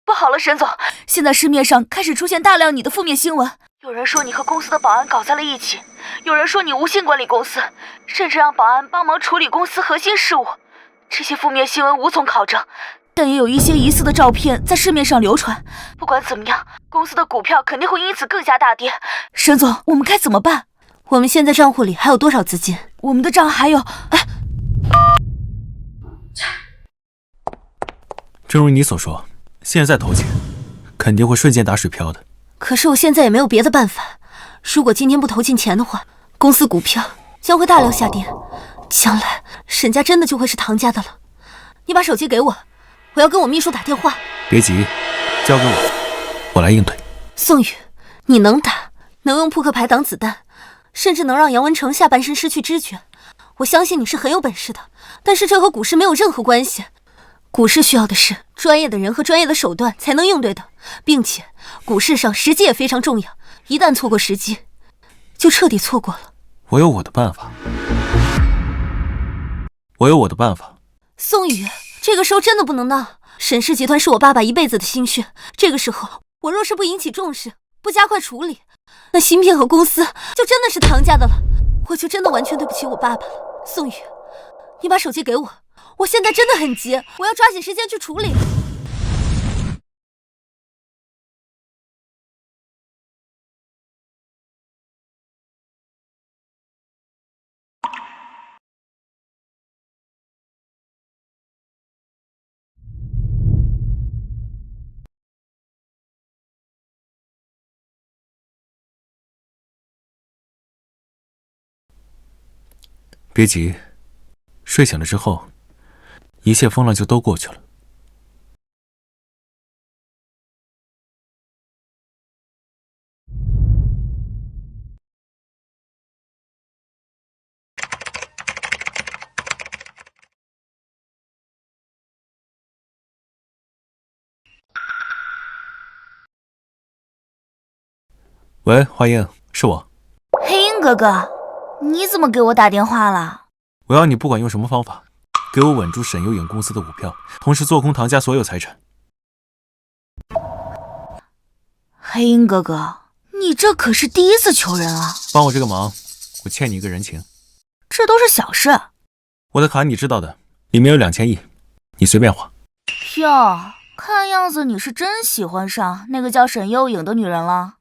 不好了，沈总，现在市面上开始出现大量你的负面新闻，有人说你和公司的保安搞在了一起，有人说你无心管理公司，甚至让保安帮忙处理公司核心事务。这些负面新闻无从考证，但也有一些疑似的照片在市面上流传。不管怎么样，公司的股票肯定会因此更加大跌。沈总，我们该怎么办？我们现在账户里还有多少资金？我们的账还有……正如你所说，现在投钱肯定会瞬间打水漂的。可是我现在也没有别的办法，如果今天不投进钱的话，公司股票将会大量下跌，将来沈家真的就会是唐家的了。你把手机给我，我要跟我秘书打电话。别急，交给我来应对。宋宇，你能打，能用扑克牌挡子弹，甚至能让杨文成下半身失去知觉。我相信你是很有本事的，但是这和股市没有任何关系。股市需要的是专业的人和专业的手段才能应对的，并且股市上时机也非常重要，一旦错过时机，就彻底错过了。我有我的办法，我有我的办法。宋宇，这个时候真的不能闹。沈氏集团是我爸爸一辈子的心血，这个时候我若是不引起重视，不加快处理，那芯片和公司就真的是唐家的了，我就真的完全对不起我爸爸了。宋宇，你把手机给我，我现在真的很急，我要抓紧时间去处理。别急，睡醒了之后，一切风浪就都过去了。喂，华英，是我。黑鹰哥哥，你怎么给我打电话了？我要你不管用什么方法，给我稳住沈优影公司的股票，同时做空唐家所有财产。黑鹰哥哥，你这可是第一次求人啊！帮我这个忙，我欠你一个人情。这都是小事。我的卡你知道的，里面有2000亿，你随便花。哟，看样子你是真喜欢上那个叫沈优影的女人了。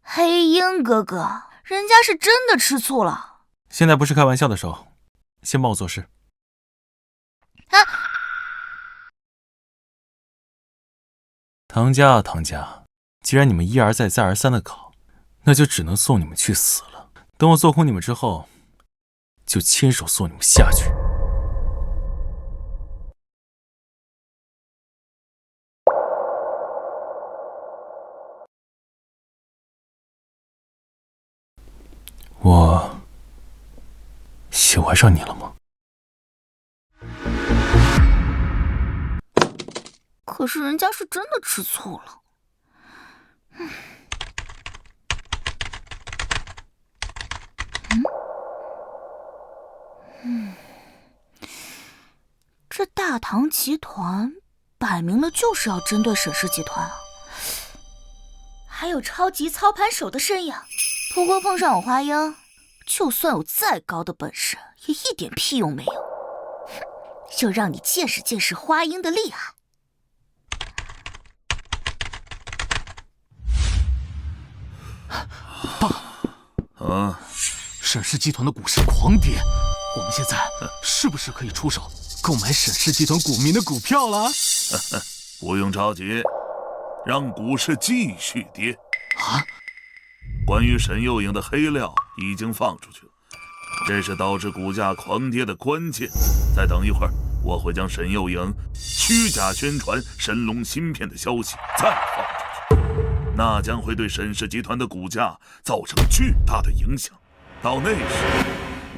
黑鹰哥哥，人家是真的吃醋了。现在不是开玩笑的时候，先帮我做事。啊！唐家啊唐家，既然你们一而再再而三的搞，那就只能送你们去死了。等我做空你们之后，就亲手送你们下去。我喜欢上你了吗？可是人家是真的吃醋了。这大唐集团摆明了就是要针对沈氏集团啊！还有超级操盘手的身影，不过碰上我花英，就算有再高的本事，也一点屁用没有。就让你见识见识花英的厉害。爸，沈氏集团的股市狂跌，我们现在是不是可以出手购买沈氏集团股民的股票了？不用着急，让股市继续跌。啊！关于沈幼影的黑料已经放出去了，这是导致股价狂跌的关键。再等一会儿，我会将沈幼影虚假宣传神龙芯片的消息再放出去，那将会对沈氏集团的股价造成巨大的影响。到那时，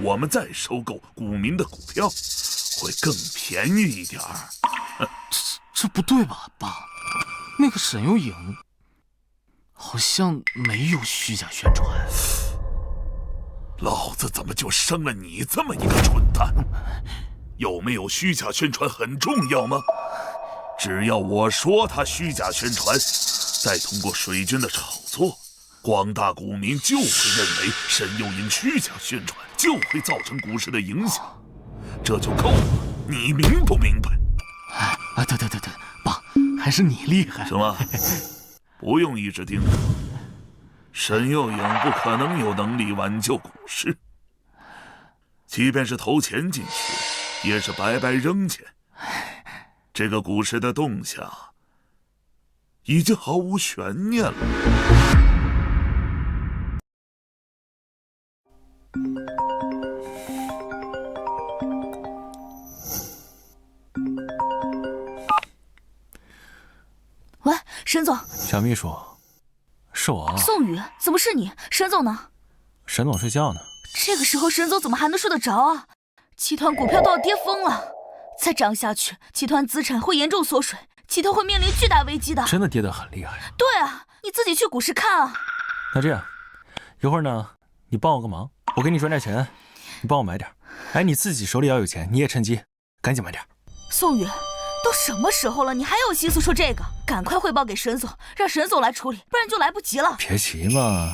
我们再收购股民的股票，会更便宜一点儿。这不对吧，爸？那个沈幼影好像没有虚假宣传。老子怎么就生了你这么一个蠢蛋？有没有虚假宣传很重要吗？只要我说他虚假宣传，再通过水军的炒作，广大股民就会认为沈幼影虚假宣传就会造成股市的影响，这就够了。你明不明白？对，爸，还是你厉害。行了，不用一直盯着。沈幼影不可能有能力挽救股市，即便是投钱进去，也是白白扔钱。这个股市的动向已经毫无悬念了。喂，沈总。小秘书，是我。宋宇，怎么是你？沈总呢？沈总睡觉呢。这个时候沈总怎么还能睡得着啊？集团股票都要跌疯了，再这样下去，集团资产会严重缩水，集团会面临巨大危机的。真的跌得很厉害。对啊，你自己去股市看啊。那这样，一会儿呢，你帮我个忙，我给你转点钱，你帮我买点。哎，你自己手里要有钱，你也趁机赶紧买点。宋宇，都什么时候了，你还有心思说这个？赶快汇报给沈总，让沈总来处理，不然就来不及了。别急嘛，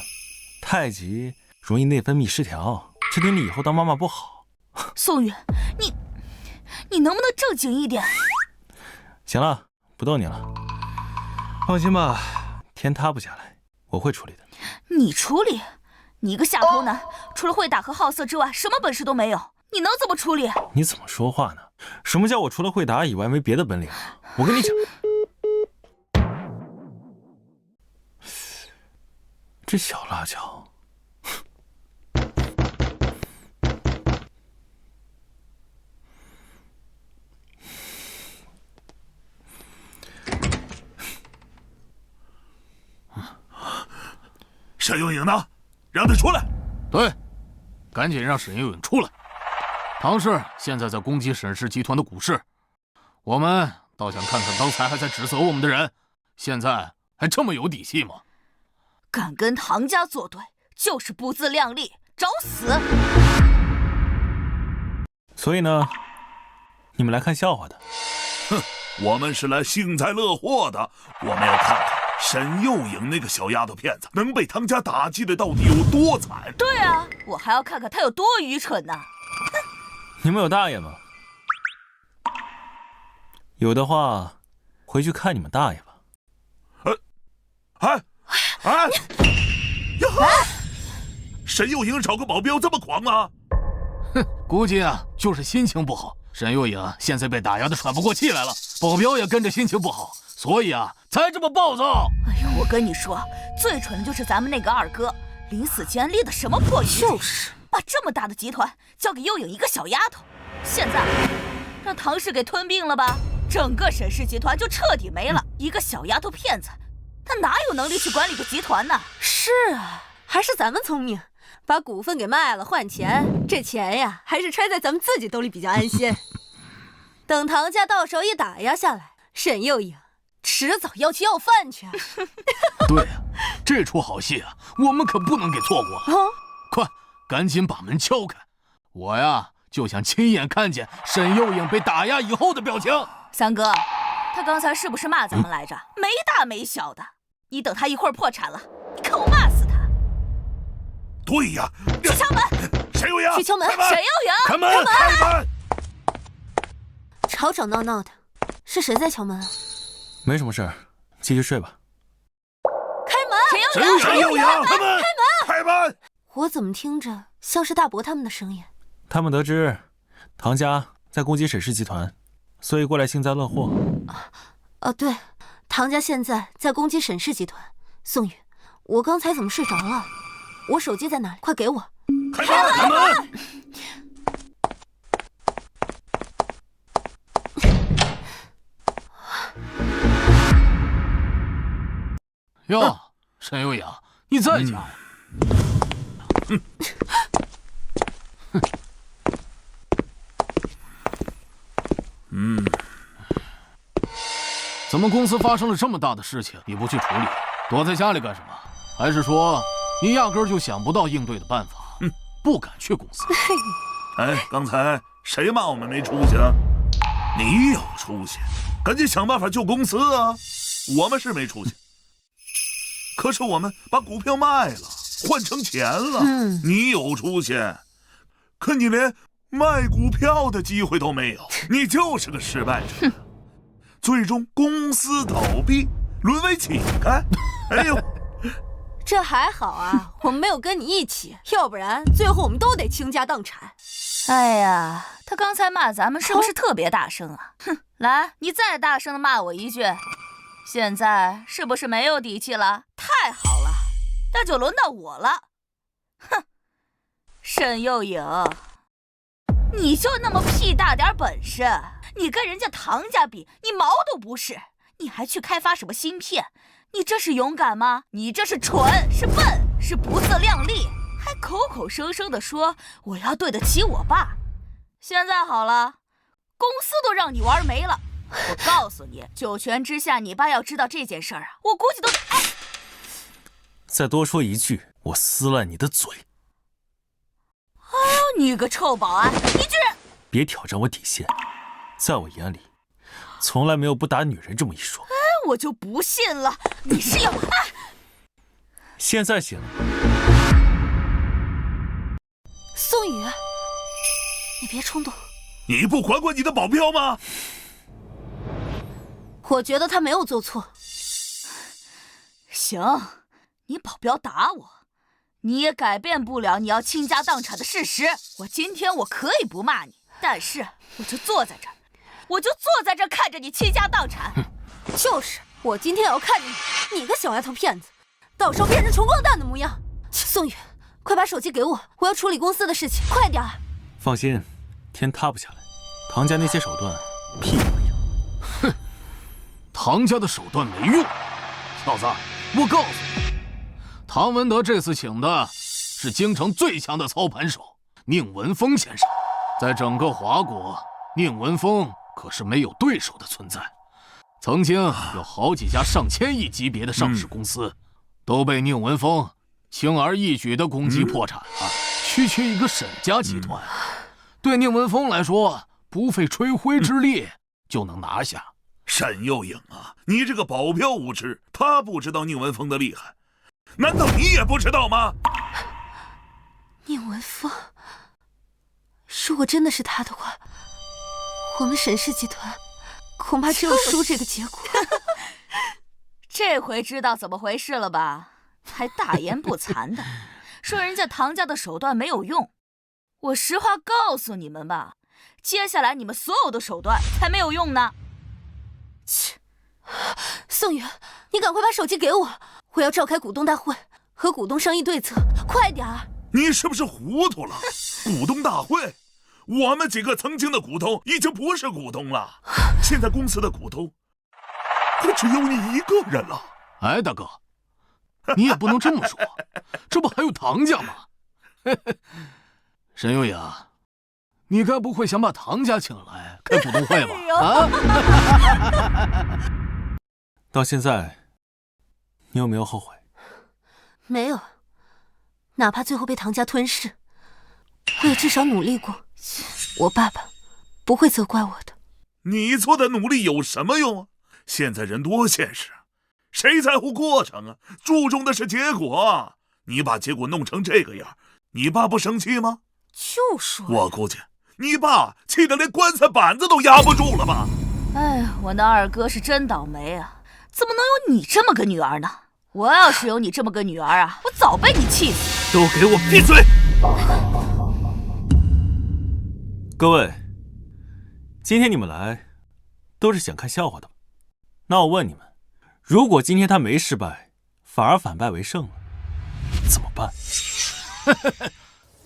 太急容易内分泌失调，这对你以后当妈妈不好。宋宇，你能不能正经一点？行了，不逗你了。放心吧，天塌不下来，我会处理的。你处理？你一个下头男，除了会打和好色之外，什么本事都没有，你能怎么处理？你怎么说话呢？什么叫我除了会打以外没别的本领？我跟你讲，这小辣椒。沈幼颖呢？让他出来。对，赶紧让沈幼颖出来。唐氏现在在攻击沈氏集团的股市，我们倒想看看刚才还在指责我们的人，现在还这么有底气吗？敢跟唐家作对，就是不自量力，找死！所以呢，你们来看笑话的。哼，我们是来幸灾乐祸的。我们要看看沈幼颖那个小丫头片子能被唐家打击的到底有多惨。对啊，我还要看看她有多愚蠢呢。你们有大爷吗？有的话，回去看你们大爷吧。沈幼颖找个保镖这么狂吗？哼，估计啊，就是心情不好。沈幼颖现在被打压的喘不过气来了，保镖也跟着心情不好，所以啊，才这么暴躁。哎呦，我跟你说，最蠢的就是咱们那个二哥，临死前立的什么破局？就是把这么大的集团交给幼颖一个小丫头，现在让唐氏给吞并了吧，整个沈氏集团就彻底没了。一个小丫头片子，她哪有能力去管理个集团呢？是啊，还是咱们聪明，把股份给卖了换钱，这钱呀还是揣在咱们自己兜里比较安心。等唐家到时候一打压下来，沈幼颖迟早要去要饭去。对啊，这出好戏啊，我们可不能给错过。快，赶紧把门敲开，我呀就想亲眼看见沈幼颖被打压以后的表情。三哥，他刚才是不是骂咱们来着？没大没小的，你等他一会儿破产了，你看我骂死他！对呀，去敲门！沈幼颖，去敲门！开门！沈幼颖，开门！开门！吵吵闹闹的，是谁在敲门啊？没什么事儿，继续睡吧。开门！沈幼颖，开门！开门！我怎么听着像是大伯他们的声音？他们得知唐家在攻击沈氏集团，所以过来幸灾乐祸。对，唐家现在在攻击沈氏集团。宋宇，我刚才怎么睡着了？我手机在哪里？快给我！开门！开门！哟，沈幼颖，你在家呀？怎么公司发生了这么大的事情，你不去处理，躲在家里干什么？还是说你压根儿就想不到应对的办法，不敢去公司？哎，刚才谁骂我们没出息啊？你有出息，赶紧想办法救公司啊！我们是没出息，可是我们把股票卖了，换成钱了。你有出息，可你连卖股票的机会都没有，你就是个失败者。最终公司倒闭，沦为乞丐。哎呦，这还好啊，我们没有跟你一起，要不然最后我们都得倾家荡产。哎呀，他刚才骂咱们是不是特别大声啊？哼，来，你再大声的骂我一句。现在是不是没有底气了？太好了，那就轮到我了。哼，沈幼颖，你就那么屁大点本事？你跟人家唐家比，你毛都不是，你还去开发什么芯片？你这是勇敢吗？你这是蠢，是笨，是不自量力，还口口声声的说我要对得起我爸。现在好了，公司都让你玩没了。我告诉你，九泉之下，你爸要知道这件事儿啊，我估计都……再多说一句，我撕烂你的嘴！哎呦，你个臭保安，你居然……别挑战我底线，在我眼里，从来没有不打女人这么一说。我就不信了，你是要……现在行了。宋宇，你别冲动。你不管管你的保镖吗？我觉得他没有做错。行，你保镖打我，你也改变不了你要倾家荡产的事实。今天我可以不骂你，但是我就坐在这儿，看着你倾家荡产。就是，我今天要看着你个小丫头片子，到时候变成穷光蛋的模样。宋宇，快把手机给我，我要处理公司的事情，快点儿。放心，天塌不下来。唐家那些手段，屁用没有。哼，唐家的手段没用。小子，我告诉你，唐文德这次请的是京城最强的操盘手宁文峰先生，在整个华国，宁文峰可是没有对手的存在。曾经有好几家上千亿级别的上市公司，都被宁文峰轻而易举地攻击破产了。区区一个沈家集团，对宁文峰来说，不费吹灰之力就能拿下。沈幼颖啊，你这个保镖无知，他不知道宁文峰的厉害，难道你也不知道吗？宁文峰，如果真的是他的话，我们沈氏集团恐怕只有输这个结果。这回知道怎么回事了吧？还大言不惭的说人家唐家的手段没有用。我实话告诉你们吧，接下来你们所有的手段才没有用呢。切，宋宇，你赶快把手机给我，我要召开股东大会，和股东商议对策，快点儿！你是不是糊涂了？股东大会，我们几个曾经的股东已经不是股东了，现在公司的股东可只有你一个人了。哎，大哥，你也不能这么说，这不还有唐家吗？沈幼颖，你该不会想把唐家请来开股东会吧？啊！到现在，你有没有后悔？没有，哪怕最后被唐家吞噬，我也至少努力过。我爸爸不会责怪我的。你做的努力有什么用啊？现在人多现实，谁在乎过程啊？注重的是结果。你把结果弄成这个样，你爸不生气吗？就说我估计你爸气得连棺材板子都压不住了吧？哎呀，我那二哥是真倒霉啊！怎么能有你这么个女儿呢？我要是有你这么个女儿啊，我早被你气死！都给我闭嘴！各位，今天你们来都是想看笑话的吧？那我问你们，如果今天他没失败，反而反败为胜了，怎么办？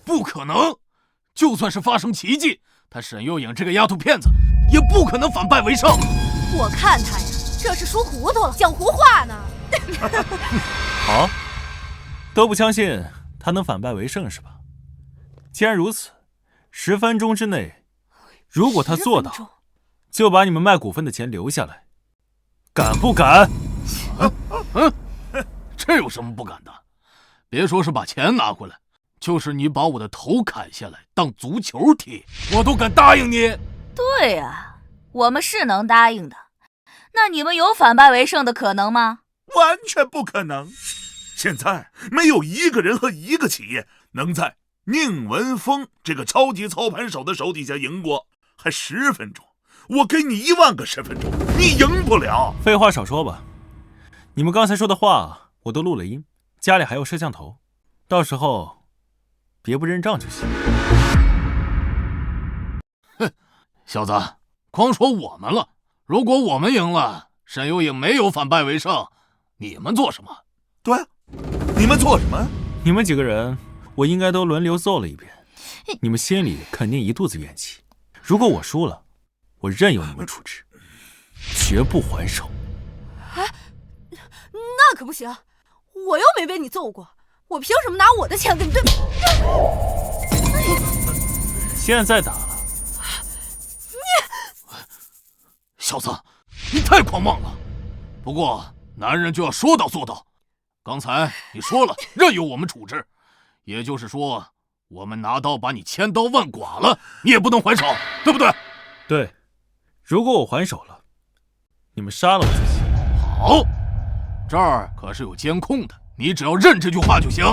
不可能！就算是发生奇迹，他沈幼颖这个丫头片子也不可能反败为胜。我看他呀，这是输糊涂了，讲胡话呢。好，都不相信他能反败为胜是吧？既然如此，10分钟之内，如果他做到，就把你们卖股份的钱留下来，敢不敢？这有什么不敢的？别说是把钱拿回来，就是你把我的头砍下来当足球踢，我都敢答应你。对啊，我们是能答应的。那你们有反败为胜的可能吗？完全不可能。现在没有一个人和一个企业能在宁文峰这个超级操盘手的手底下赢过，还10分钟，我给你1万个10分钟，你赢不了。废话少说吧，你们刚才说的话我都录了音，家里还有摄像头，到时候别不认账就行。哼，小子，光说我们了，如果我们赢了，沈幼颖没有反败为胜，你们做什么？对，你们做什么？你们几个人我应该都轮流揍了一遍，你们心里肯定一肚子怨气。如果我输了，我任由你们处置，绝不还手。那可不行，我又没被你揍过，我凭什么拿我的钱跟你对？现在打了，小子，你太狂妄了。不过男人就要说到做到。刚才你说了，任由我们处置，也就是说，我们拿刀把你千刀万剐了，你也不能还手，对不对？对，如果我还手了，你们杀了我就行。好，这儿可是有监控的，你只要认这句话就行。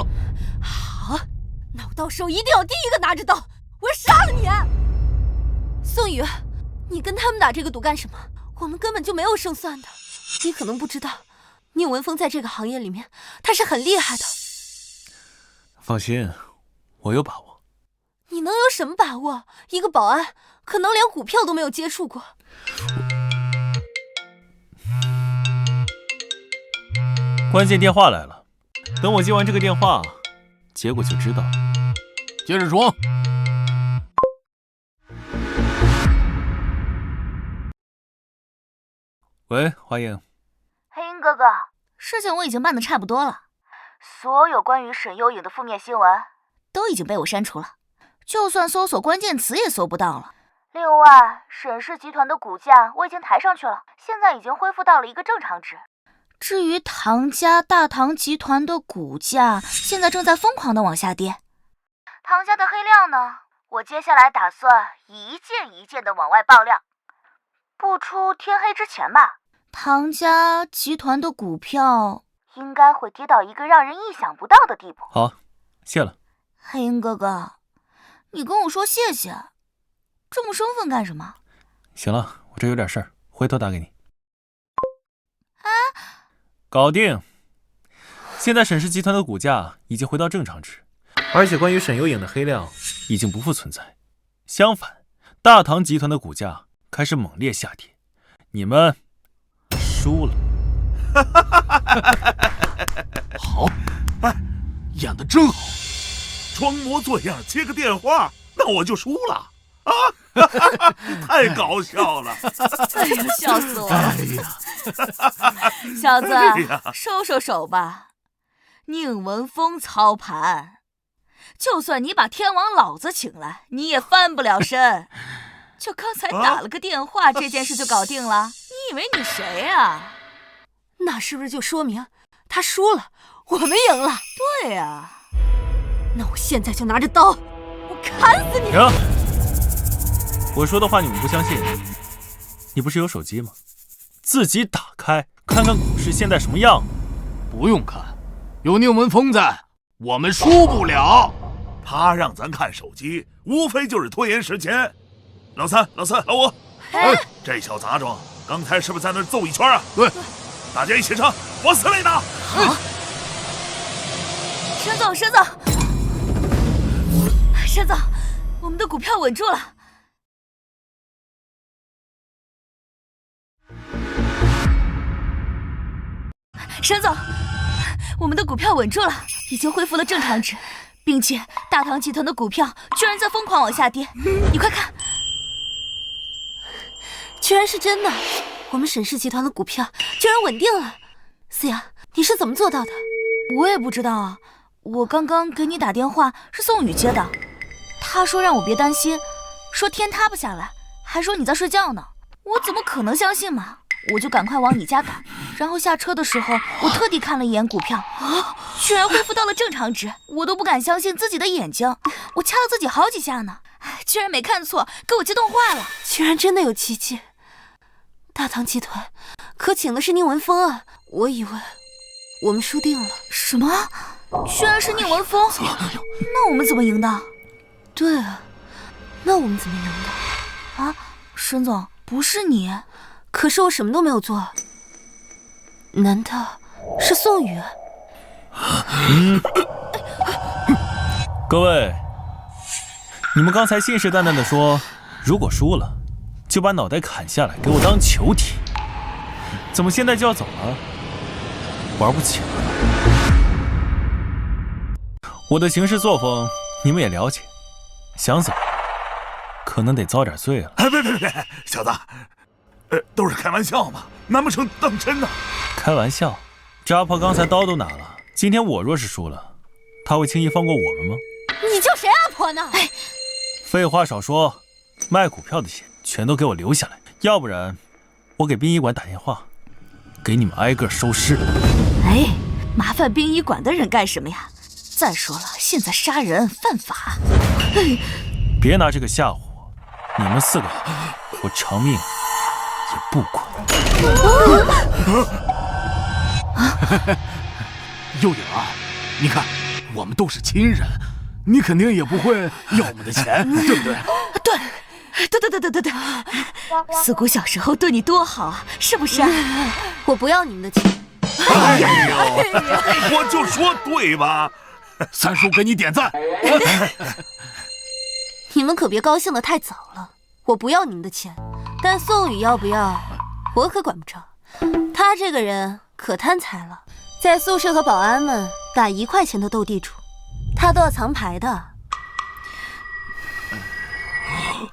好，那我到时候一定要第一个拿着刀，我要杀了你！宋宇，你跟他们打这个赌干什么？我们根本就没有胜算的。你可能不知道，宁文峰在这个行业里面，他是很厉害的。放心，我有把握。你能有什么把握？一个保安可能连股票都没有接触过。关键电话来了，等我接完这个电话，结果就知道了。接着说。喂，华英。黑鹰哥哥，事情我已经办得差不多了，所有关于沈幽影的负面新闻都已经被我删除了，就算搜索关键词也搜不到了。另外，沈氏集团的股价我已经抬上去了，现在已经恢复到了一个正常值。至于唐家大唐集团的股价，现在正在疯狂的往下跌。唐家的黑料呢，我接下来打算一件一件的往外爆料，不出天黑之前吧。唐家集团的股票应该会跌到一个让人意想不到的地步。好，谢了。黑鹰哥哥，你跟我说谢谢，这么生分干什么？行了，我这有点事儿，回头打给你。搞定。现在沈氏集团的股价已经回到正常值，而且关于沈幽影的黑料已经不复存在。相反，大唐集团的股价开始猛烈下跌，你们输了。好，哎，演得真好。装模作样接个电话，那我就输了啊！太搞笑了！哎呀，笑死我了！哎呀，小子，收收手吧。宁文峰操盘，就算你把天王老子请来，你也翻不了身。就刚才打了个电话，这件事就搞定了？你以为你谁啊？那是不是就说明他输了，我们赢了？对呀。那我现在就拿着刀，我砍死你！停！我说的话你们不相信？你不是有手机吗？自己打开看看股市现在什么样。不用看，有宁文峰在，我们输不了。他让咱看手机，无非就是拖延时间。老三、老五，哎，这小杂种刚才是不是在那儿揍一圈啊？对，大家一起上，往死里打！好。沈总，沈总，我们的股票稳住了。沈总，我们的股票稳住了，已经恢复了正常值，并且大唐集团的股票居然在疯狂往下跌，你快看，居然是真的！我们沈氏集团的股票居然稳定了。思雅，你是怎么做到的？我也不知道啊，我刚刚给你打电话是宋宇接的，他说让我别担心，说天塌不下来，还说你在睡觉呢。我怎么可能相信嘛？我就赶快往你家赶，然后下车的时候，我特地看了一眼股票，居然恢复到了正常值，我都不敢相信自己的眼睛，我掐了自己好几下呢，居然没看错，给我激动坏了。居然真的有奇迹！大唐集团可请的是宁文峰啊，我以为我们输定了。什么？居然是宁文峰？那我们怎么赢的？对啊，那我们怎么赢的？啊，沈总，不是你。可是我什么都没有做，难道是宋宇？各位，你们刚才信誓旦旦地说，如果输了，就把脑袋砍下来给我当球踢，怎么现在就要走了？玩不起了？我的行事作风你们也了解，想走，可能得遭点罪了。哎，别，小子，都是开玩笑嘛，难不成当真呢？开玩笑，这阿婆刚才刀都拿了，今天我若是输了，她会轻易放过我们吗？你叫谁阿婆呢？哎，废话少说，卖股票的钱全都给我留下来，要不然我给殡仪馆打电话，给你们挨个收尸。哎，麻烦殡仪馆的人干什么呀？再说了，现在杀人犯法。别拿这个吓唬我，你们4个，我偿命也不管。幼影啊，你看，我们都是亲人，你肯定也不会要我们的钱，对不对？对，四姑小时候对你多好啊，是不是啊？我不要你们的钱。哎呦，我就说对吧？三叔给你点赞。你们可别高兴得太早了。我不要你们的钱，但宋宇要不要，我可管不着。他这个人可贪财了，在宿舍和保安们打1块钱的斗地主，他都要藏牌的。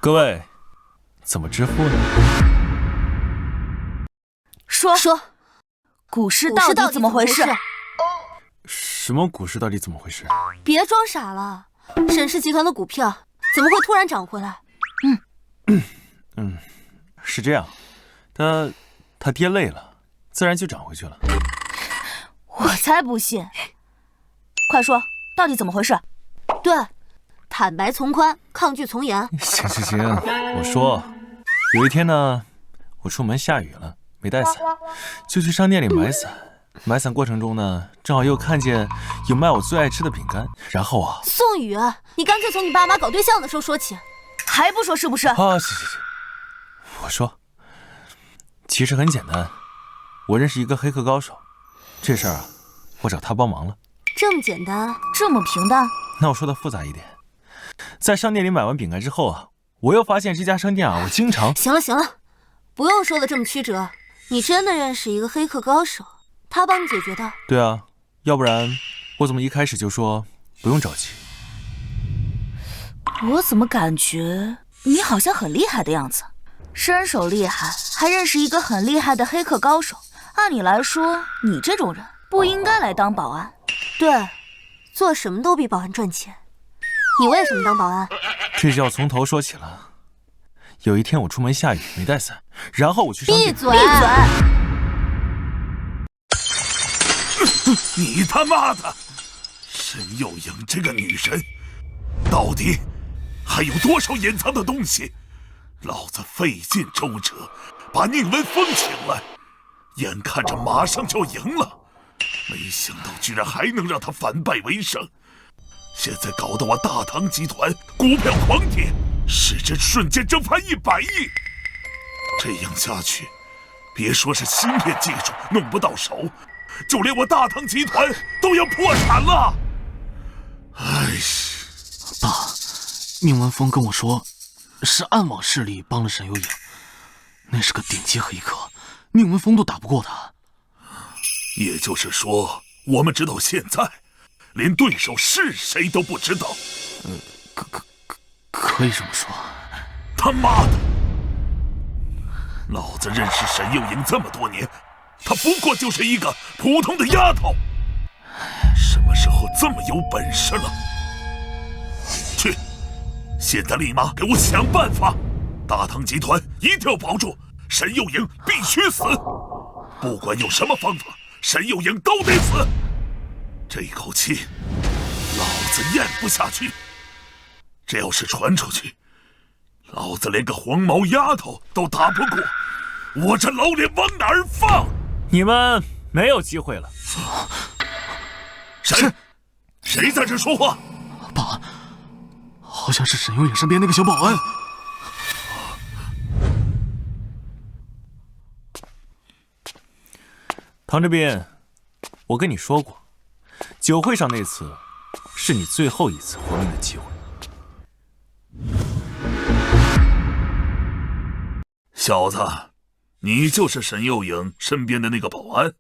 各位，怎么支付呢？说，股市到底怎么回事？什么股市到底怎么回事？别装傻了，沈氏集团的股票怎么会突然涨回来？是这样，它跌累了，自然就涨回去了。我才不信！快说，到底怎么回事？对，坦白从宽，抗拒从严。行，我说，有一天呢，我出门下雨了，没带伞，就去商店里买伞。买伞过程中呢，正好又看见有卖我最爱吃的饼干，然后啊，宋宇，你干脆从你爸妈搞对象的时候说起，还不说是不是？啊，行，我说，其实很简单，我认识一个黑客高手，这事儿啊，我找他帮忙了。这么简单，这么平淡？那我说的复杂一点，在商店里买完饼干之后啊，我又发现这家商店啊，我经常……行了，不用说的这么曲折，你真的认识一个黑客高手？他帮你解决的？对啊，要不然我怎么一开始就说不用着急？我怎么感觉你好像很厉害的样子？身手厉害，还认识一个很厉害的黑客高手。按理来说，你这种人不应该来当保安。对，做什么都比保安赚钱。你为什么当保安？这就要从头说起了。有一天我出门下雨没带伞，然后我去商店……闭嘴！你他妈的，沈幼莹这个女人，到底还有多少隐藏的东西？老子费尽周折把宁文峰请来，眼看着马上就要赢了，没想到居然还能让他反败为胜。现在搞得我大唐集团股票狂跌，市值瞬间蒸发100亿。这样下去，别说是芯片技术弄不到手，就连我大唐集团都要破产了。哎，爸，宁文峰跟我说，是暗网势力帮了沈幼颖，那是个顶级黑客，宁文峰都打不过他。也就是说，我们直到现在，连对手是谁都不知道。可以这么说。他妈的！老子认识沈幼莹这么多年，她不过就是一个普通的丫头。什么时候这么有本事了？去，现在立马给我想办法！大唐集团一定要保住，沈幼莹必须死！不管用什么方法，沈幼莹都得死！这口气，老子咽不下去。这要是传出去，老子连个黄毛丫头都打不过，我这老脸往哪儿放？你们没有机会了。谁在这说话？爸，好像是沈幼颖身边那个小保安。唐志斌，我跟你说过，酒会上那次是你最后一次活命的机会。小子，你就是沈幼颖身边的那个保安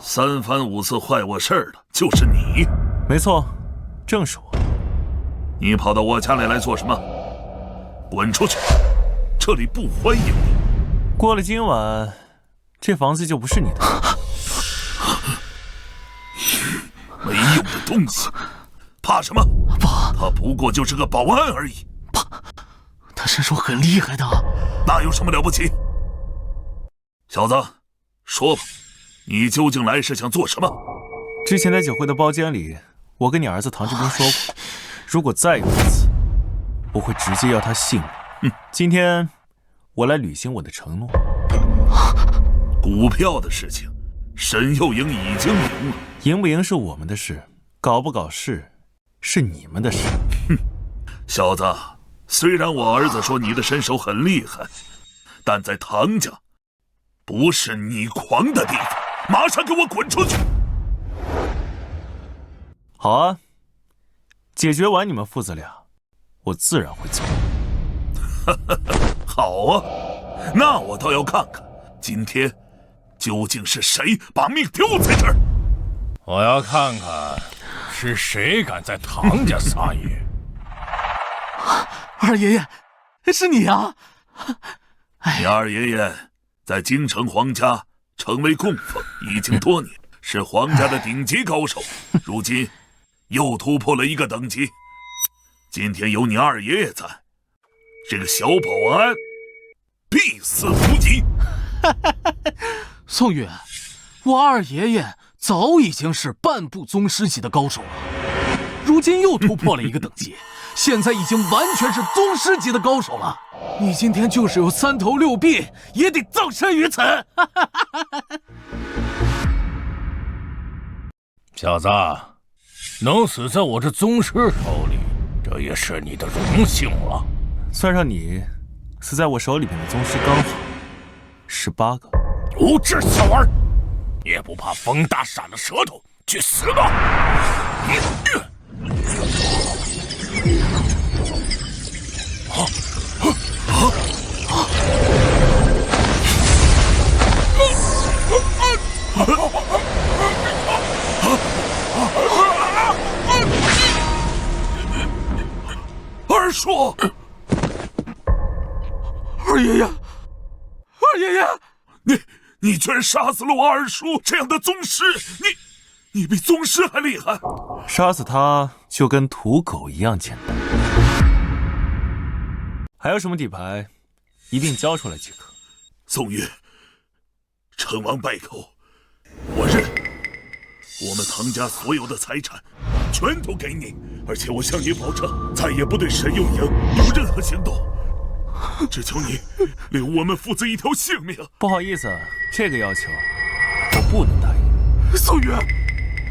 ，3番5次坏我事儿的就是你。没错，正是我。你跑到我家里来做什么？滚出去！这里不欢迎你。过了今晚，这房子就不是你的。没用的东西，怕什么？爸，他不过就是个保安而已。爸，他身手很厉害的。那有什么了不起？小子，说吧，你究竟来是想做什么？之前在酒会的包间里，我跟你儿子唐志斌说过，如果再有一次，我会直接要他性命。今天我来履行我的承诺。股票的事情，沈又赢已经赢了，赢不赢是我们的事，搞不搞事是你们的事。小子，虽然我儿子说你的身手很厉害，但在唐家，不是你狂的地方。马上给我滚出去！好啊，解决完你们父子俩，我自然会走。好啊，那我倒要看看，今天究竟是谁把命丢在这儿。我要看看是谁敢在唐家撒野。二爷爷，是你啊！你二爷爷在京城皇家成为供奉已经多年，是皇家的顶级高手，如今又突破了一个等级。今天有你二爷爷在，这个小保安必死无疑。宋宇，我二爷爷早已经是半步宗师级的高手了，如今又突破了一个等级，现在已经完全是宗师级的高手了。你今天就是有3头6臂，也得葬身于此。小子，能死在我这宗师手里，这也是你的荣幸了。算上你，死在我手里边的宗师刚好18个。无知小儿，你也不怕风大闪了舌头，去死吧！二叔，二爷爷，二爷爷，你居然杀死了我二叔这样的宗师，你比宗师还厉害。杀死他就跟屠狗一样简单。还有什么底牌，一并交出来即可。宋玉，成王败寇，我认。我们唐家所有的财产全都给你，而且我向你保证，再也不对沈又赢有任何行动。只求你留我们父子一条性命。不好意思，这个要求我不能答应。宋宇，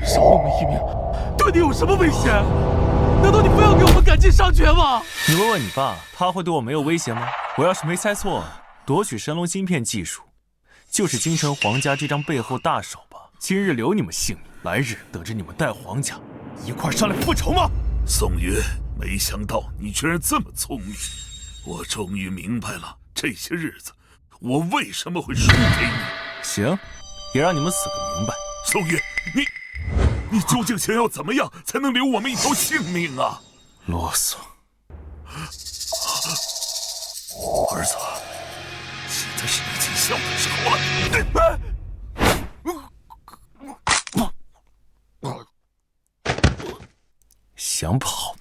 少我们一命，对你有什么威胁？难道你非要给我们赶尽杀绝吗？你问问你爸，他会对我没有威胁吗？我要是没猜错，夺取神龙芯片技术，就是京城皇家这张背后大手吧？今日留你们性命，来日等着你们带皇家一块上来复仇吗？宋云，没想到你居然这么聪明，我终于明白了这些日子我为什么会输给你。行，也让你们死个明白。宋云，你究竟想要怎么样才能留我们一条性命啊？啰嗦。儿子，现在是你尽孝的时候了。想跑？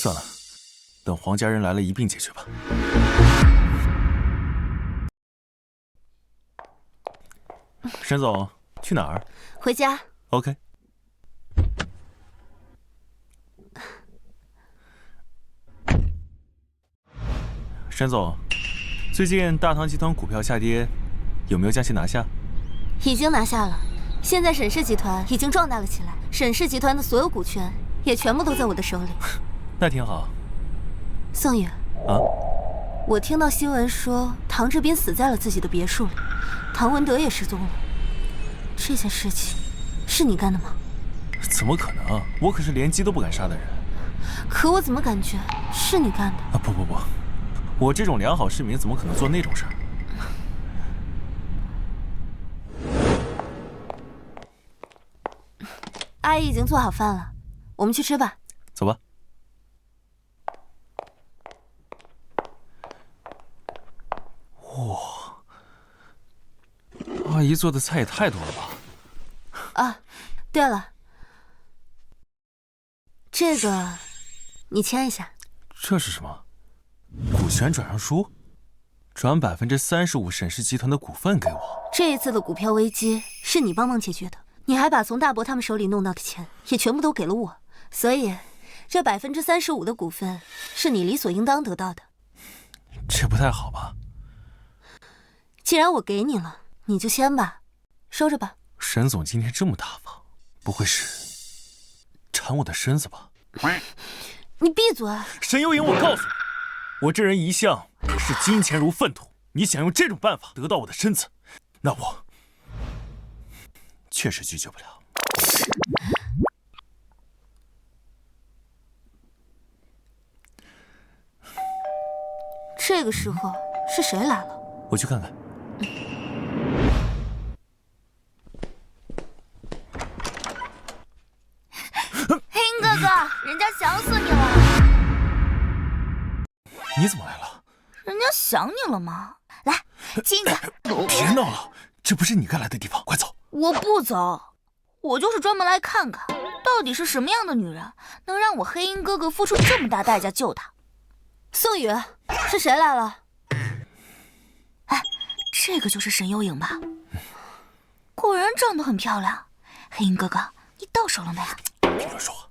算了，等皇家人来了一并解决吧。沈总，去哪儿？回家。OK。沈总，最近大唐集团股票下跌，有没有将其拿下？已经拿下了。现在沈氏集团已经壮大了起来，沈氏集团的所有股权也全部都在我的手里。那挺好。宋宇，啊，我听到新闻说唐志斌死在了自己的别墅里，唐文德也失踪了。这件事情是你干的吗？怎么可能？我可是连鸡都不敢杀的人。可我怎么感觉是你干的？啊不，我这种良好市民怎么可能做那种事儿？阿姨已经做好饭了，我们去吃吧。走吧。哇，阿姨做的菜也太多了吧！啊，对了，这个你签一下。这是什么？股权转让书？转35%沈氏集团的股份给我。这一次的股票危机是你帮忙解决的，你还把从大伯他们手里弄到的钱也全部都给了我，所以这35%的股份是你理所应当得到的。这不太好吧？既然我给你了，你就先吧，收着吧。沈总今天这么大方，不会是缠我的身子吧？你闭嘴！沈幽莹，我告诉你，我这人一向视金钱如粪土，你想用这种办法得到我的身子，那我确实拒绝不了。这个时候是谁来了？我去看看。黑鹰哥哥，人家想死你了。你怎么来了？人家想你了吗？来，亲一个。别闹了，这不是你该来的地方，快走。我不走，我就是专门来看看，到底是什么样的女人能让我黑鹰哥哥付出这么大代价救她。宋宇，是谁来了？哎，这个就是沈幽莹吧？果然长得很漂亮。黑鹰哥哥，你到手了没？别乱说话。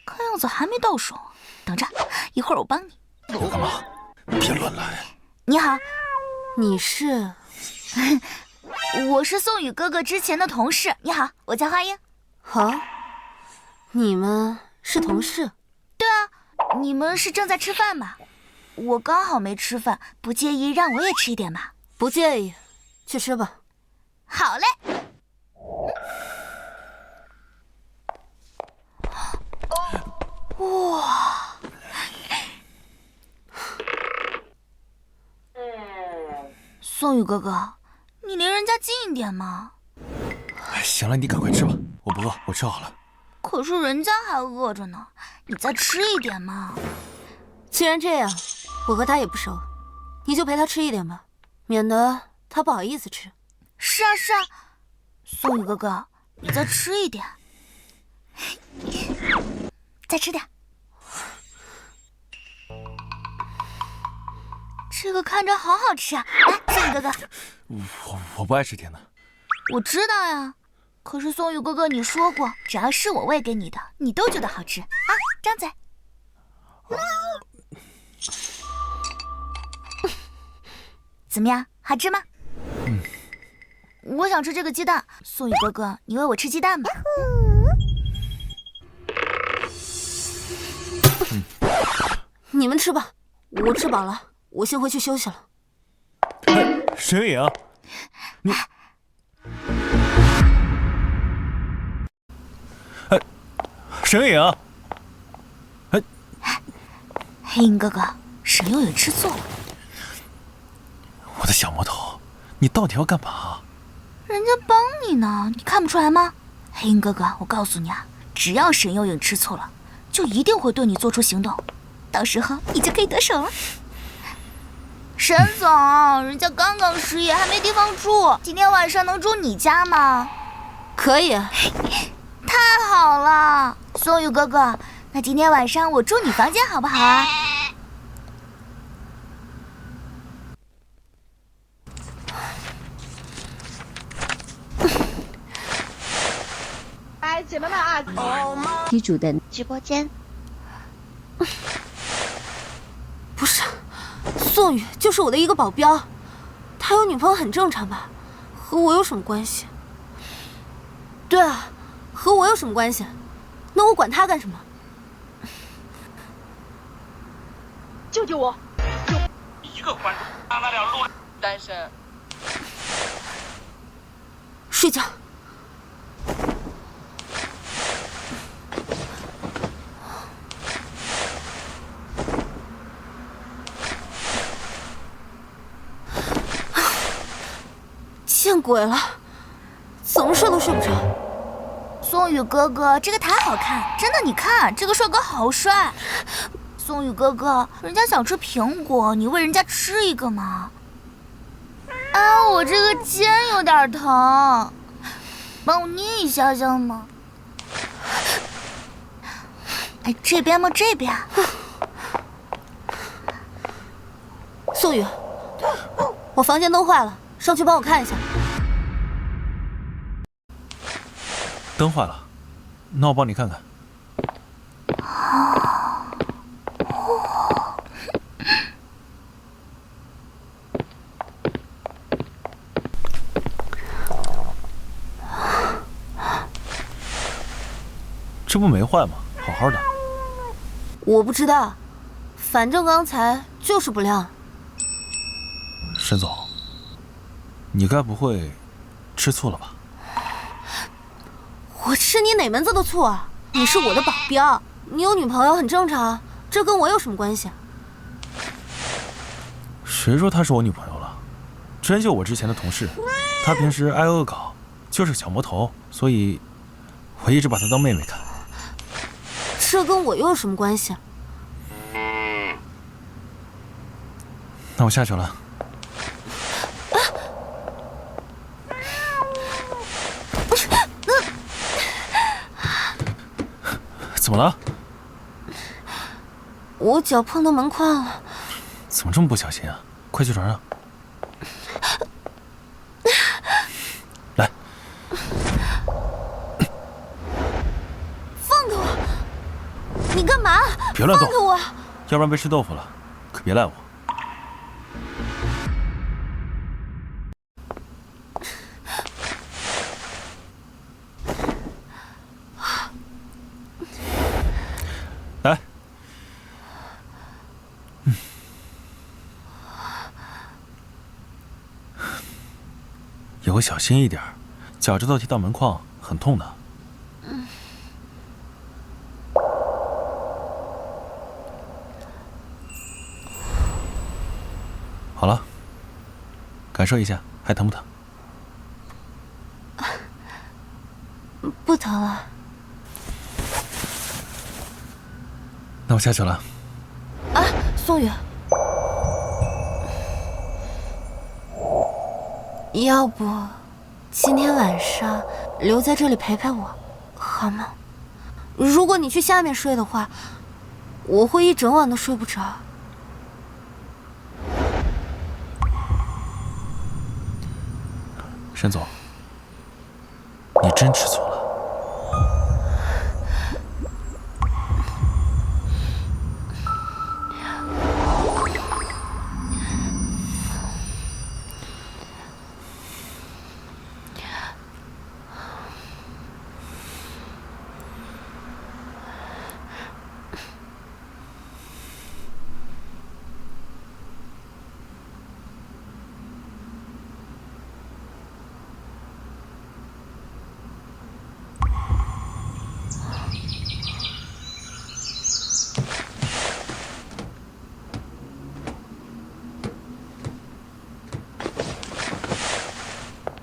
看样子还没到手，等着，一会儿我帮你。要干嘛？别乱来。你好，你是？我是宋宇哥哥之前的同事。你好，我叫花英。好，你们是同事？对啊，你们是正在吃饭吧？我刚好没吃饭，不介意让我也吃一点吧？不介意，去吃吧。好嘞。哇！宋宇哥哥，你离人家近一点嘛。哎，行了，你赶快吃吧，我不饿，我吃好了。可是人家还饿着呢，你再吃一点嘛。既然这样，我和他也不熟，你就陪他吃一点吧，免得他不好意思吃。是啊是啊，宋宇哥哥，你再吃一点，再吃点。这个看着好好吃啊！来，宋宇哥哥，我不爱吃甜的。我知道呀，可是宋宇哥哥你说过，只要是我喂给你的，你都觉得好吃啊！张嘴。怎么样，好吃吗？我想吃这个鸡蛋，宋宇哥哥，你喂我吃鸡蛋吧。你们吃吧，我吃饱了，我先回去休息了。沈月影，你，沈月影，黑鹰哥哥，沈幽影吃醋了。我的小魔头，你到底要干嘛？人家帮你呢，你看不出来吗？黑鹰哥哥，我告诉你啊，只要沈幽影吃醋了，就一定会对你做出行动，到时候你就可以得手了。沈总，人家刚刚失业，还没地方住，今天晚上能住你家吗？可以。太好了，宋宇哥哥，那今天晚上我住你房间好不好啊？机主的直播间。不是，宋宇就是我的一个保镖，他有女朋友很正常吧？和我有什么关系？对啊，和我有什么关系？那我管他干什么？救救我！救！个关注上得了路。单身。睡觉。见鬼了，怎么睡都睡不着。宋宇哥哥，这个太好看，真的，你看这个帅哥好帅。宋宇哥哥，人家想吃苹果，你喂人家吃一个嘛。啊，我这个肩有点疼，帮我捏一下行吗？哎，这边吗？这边。宋宇，我房间灯坏了，上去帮我看一下。灯坏了，那我帮你看看。这不没坏吗？好好的。我不知道，反正刚才就是不亮。沈总，你该不会吃醋了吧？我吃你哪门子的醋啊？你是我的保镖，你有女朋友很正常，这跟我有什么关系？谁说她是我女朋友了？真就我之前的同事，她平时爱恶搞，就是个小魔头，所以我一直把她当妹妹看。这跟我又有什么关系？那我下去了。怎么了？我脚碰到门框了。怎么这么不小心啊？快去床上。来，放开我！你干嘛？别乱动！放开我！要不然被吃豆腐了，可别赖我。来，以后小心一点，脚趾头踢到门框很痛的。好了，感受一下，还疼不疼？不疼了。那我下去了。啊，宋宇，要不今天晚上留在这里陪陪我，好吗？如果你去下面睡的话，我会一整晚都睡不着。沈总，你真吃醋了。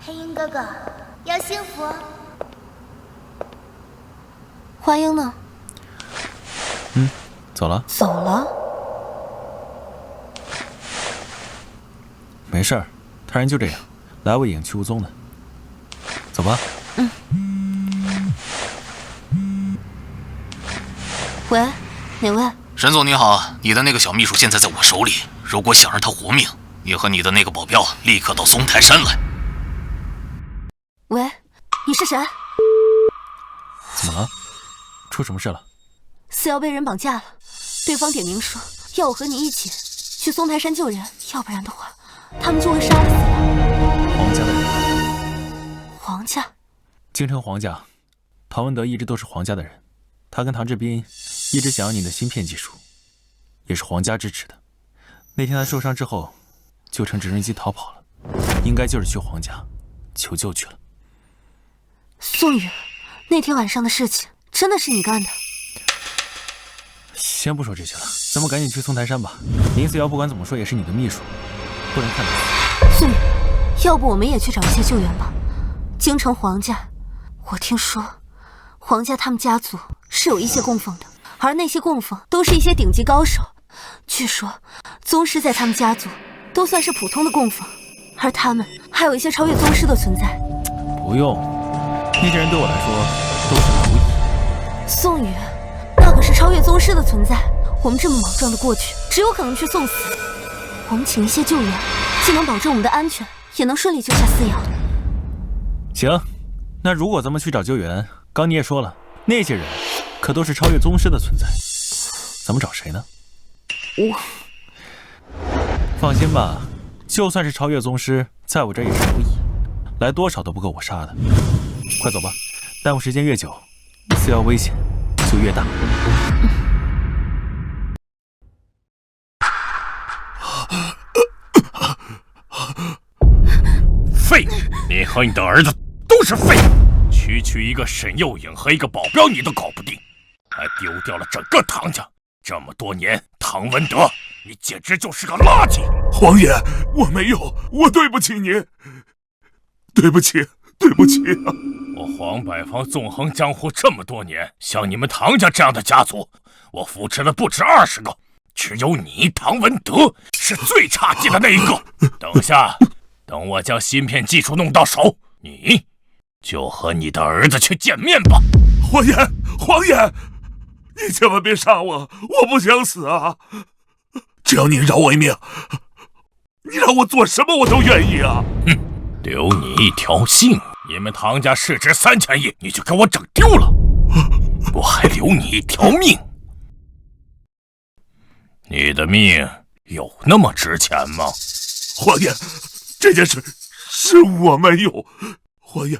黑鹰哥哥，要幸福。花英呢？走了。走了。没事儿，他人就这样，来无影去无踪的。走吧。喂，哪位？沈总你好，你的那个小秘书现在在我手里，如果想让他活命，你和你的那个保镖立刻到松泰山来。喂，你是谁？怎么了？出什么事了？四瑶被人绑架了，对方点名说要我和你一起去松泰山救人，要不然的话，他们就会杀了四瑶。皇家的人。皇家？京城皇家，唐文德一直都是皇家的人，他跟唐志斌一直想要你的芯片技术，也是皇家支持的。那天他受伤之后，就乘直升机逃跑了，应该就是去皇家求救去了。宋宇，那天晚上的事情真的是你干的？先不说这些了，咱们赶紧去松台山吧。林思瑶不管怎么说也是你的秘书，不能看他。宋宇，要不我们也去找一些救援吧？京城皇家，我听说皇家他们家族是有一些供奉的，而那些供奉都是一些顶级高手。据说宗师在他们家族都算是普通的供奉，而他们还有一些超越宗师的存在。不用，那些人对我来说都是蝼蚁。宋宇，那可是超越宗师的存在，我们这么莽撞的过去，只有可能去送死。我们请一些救援，既能保证我们的安全，也能顺利救下思瑶。行，那如果咱们去找救援，刚你也说了，那些人可都是超越宗师的存在，咱们找谁呢？我放心吧，就算是超越宗师，在我这也是蝼蚁，来多少都不够我杀的。快走吧，耽误时间越久，思瑶危险就越大。废物！你和你的儿子都是废物！区区一个沈幼颖和一个保镖你都搞不定，还丢掉了整个唐家。这么多年，唐文德，你简直就是个垃圾！皇爷，我没有，我对不起您，对不起，对不起啊！我黄百方纵横江湖这么多年，像你们唐家这样的家族，我扶持了不止20个，只有你唐文德是最差劲的那一个。等我将芯片技术弄到手，你就和你的儿子去见面吧。皇爷，皇爷，你千万别杀我，我不想死啊！只要你饶我一命，你让我做什么我都愿意啊！哼，留你一条性，你们唐家市值3000亿，你就给我整丢了，我还留你一条命。你的命有那么值钱吗？皇爷，这件事是我没有，皇爷，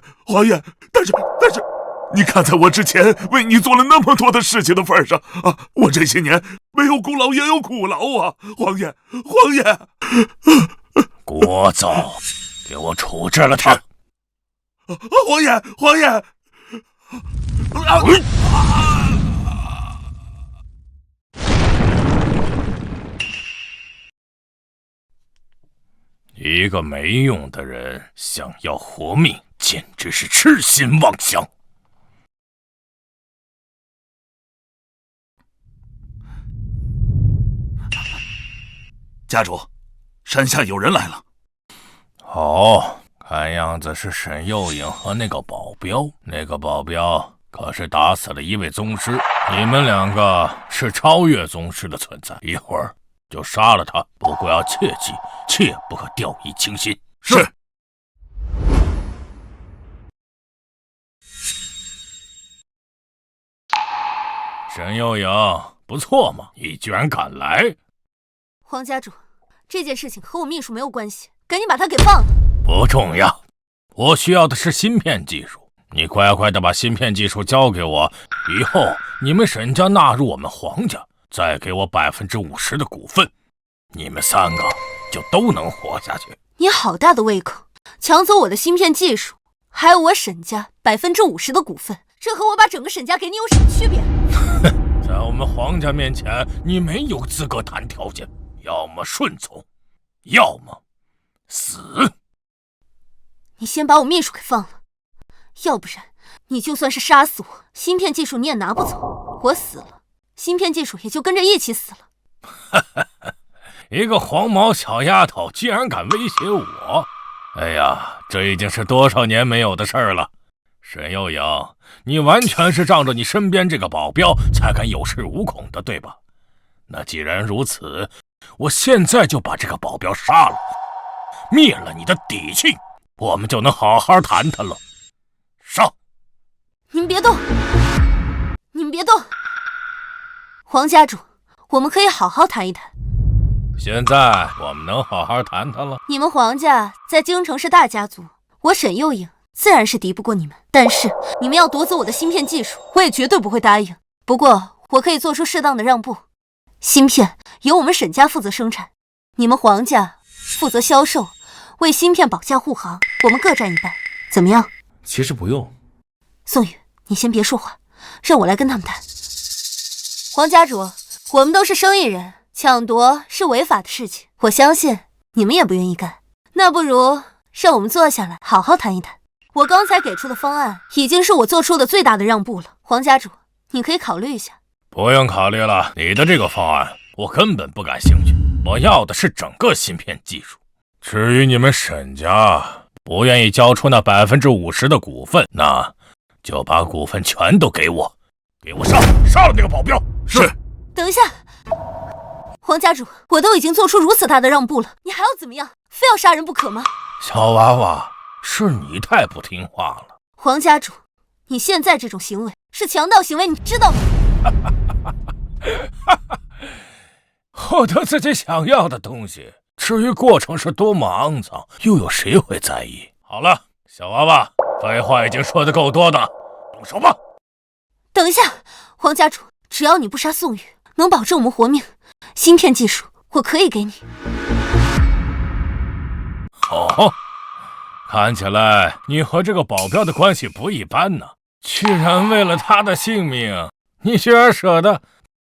但是，你看在我之前为你做了那么多的事情的份上啊，我这些年没有功劳也有苦劳啊，皇爷，聒噪，给我处置了他！皇爷，一个没用的人想要活命，简直是痴心妄想。家主，山下有人来了。好，看样子是沈幼颖和那个保镖。那个保镖可是打死了一位宗师，你们2个是超越宗师的存在，一会儿就杀了他。不过要切记，切不可掉以轻心。是。沈幼颖，不错嘛，你居然敢来！黄家主，这件事情和我秘书没有关系，赶紧把他给放了。不重要，我需要的是芯片技术。你乖乖的把芯片技术交给我，以后你们沈家纳入我们黄家，再给我50%的股份，你们3个就都能活下去。你好大的胃口，抢走我的芯片技术，还有我沈家50%的股份，这和我把整个沈家给你有什么区别？在我们黄家面前，你没有资格谈条件，要么顺从，要么死。你先把我秘书给放了，要不然你就算是杀死我，芯片技术你也拿不走。我死了，芯片技术也就跟着一起死了。一个黄毛小丫头竟然敢威胁我！哎呀，这已经是多少年没有的事儿了。沈幼颖，你完全是仗着你身边这个保镖才敢有恃无恐的，对吧？那既然如此，我现在就把这个保镖杀了，灭了你的底气，我们就能好好谈谈了。上！你们别动，你们别动。黄家主，我们可以好好谈一谈。现在我们能好好谈谈了。你们黄家在京城是大家族，我沈幼颖自然是敌不过你们，但是你们要夺走我的芯片技术，我也绝对不会答应。不过我可以做出适当的让步，芯片由我们沈家负责生产，你们皇家负责销售，为芯片保驾护航，我们各占一半，怎么样？其实不用。宋宇，你先别说话，让我来跟他们谈。皇家主，我们都是生意人，抢夺是违法的事情，我相信你们也不愿意干。那不如让我们坐下来好好谈一谈。我刚才给出的方案已经是我做出的最大的让步了，皇家主，你可以考虑一下。不用考虑了，你的这个方案我根本不感兴趣，我要的是整个芯片技术。至于你们沈家不愿意交出那50%的股份，那就把股份全都给我，给我杀了那个保镖。是。等一下，皇家主，我都已经做出如此大的让步了，你还要怎么样？非要杀人不可吗？小娃娃，是你太不听话了。皇家主，你现在这种行为是强盗行为，你知道吗？获得自己想要的东西，至于过程是多么肮脏，又有谁会在意？好了，小娃娃，废话已经说得够多的，动手吧。等一下，皇家主，只要你不杀宋宇，能保证我们活命，芯片技术我可以给你。哦，看起来你和这个保镖的关系不一般呢。居然为了他的性命，你居然舍得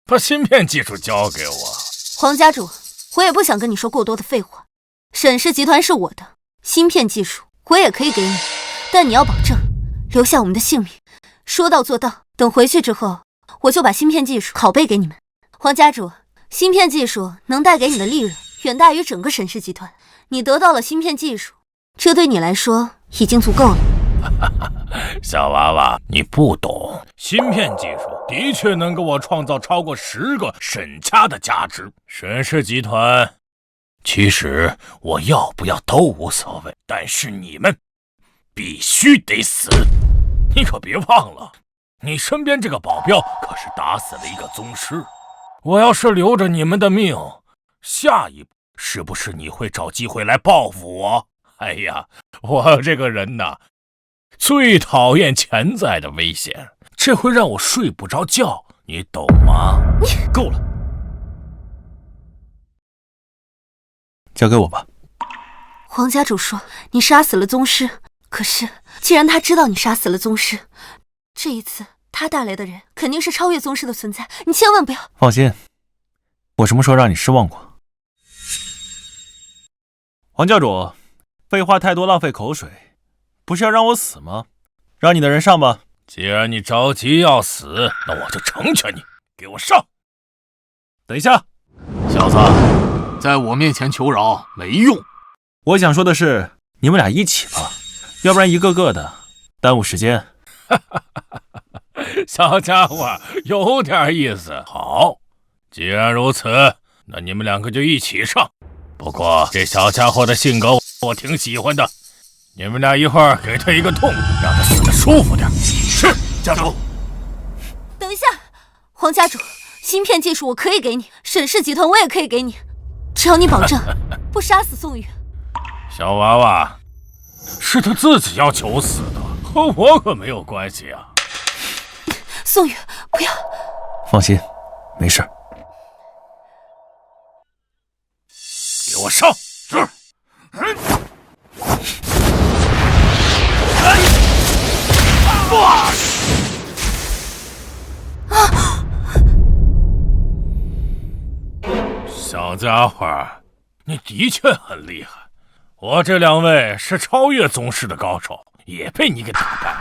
把芯片技术交给我。皇家主，我也不想跟你说过多的废话。沈氏集团是我的，芯片技术我也可以给你，但你要保证留下我们的性命，说到做到。等回去之后，我就把芯片技术拷贝给你们。皇家主，芯片技术能带给你的利润远大于整个沈氏集团，你得到了芯片技术，这对你来说已经足够了。小娃娃，你不懂，芯片技术的确能给我创造超过10个沈家的价值。沈氏集团，其实我要不要都无所谓，但是你们必须得死。你可别忘了，你身边这个保镖可是打死了一个宗师。我要是留着你们的命，下一步是不是你会找机会来报复我？哎呀，我这个人呐，最讨厌潜在的危险，这会让我睡不着觉，你懂吗？够了，交给我吧。皇家主说你杀死了宗师，可是既然他知道你杀死了宗师，这一次他带来的人肯定是超越宗师的存在，你千万不要。放心，我什么时候让你失望过？皇教主，废话太多浪费口水，不是要让我死吗？让你的人上吧。既然你着急要死，那我就成全你，给我上。等一下，小子，在我面前求饶没用。我想说的是，你们俩一起吧，要不然一个个的耽误时间。小家伙，有点意思。好，既然如此，那你们两个就一起上。不过这小家伙的性格我挺喜欢的，你们俩一会儿给他一个痛，让他死得舒服点。是，家主。等一下，皇家主，芯片技术我可以给你，沈氏集团我也可以给你，只要你保证不杀死宋宇。小娃娃，是他自己要求死的，和我可没有关系啊。宋宇，不要。放心，没事。给我上！是。小家伙，你的确很厉害。我这2位是超越宗师的高手，也被你给打败了。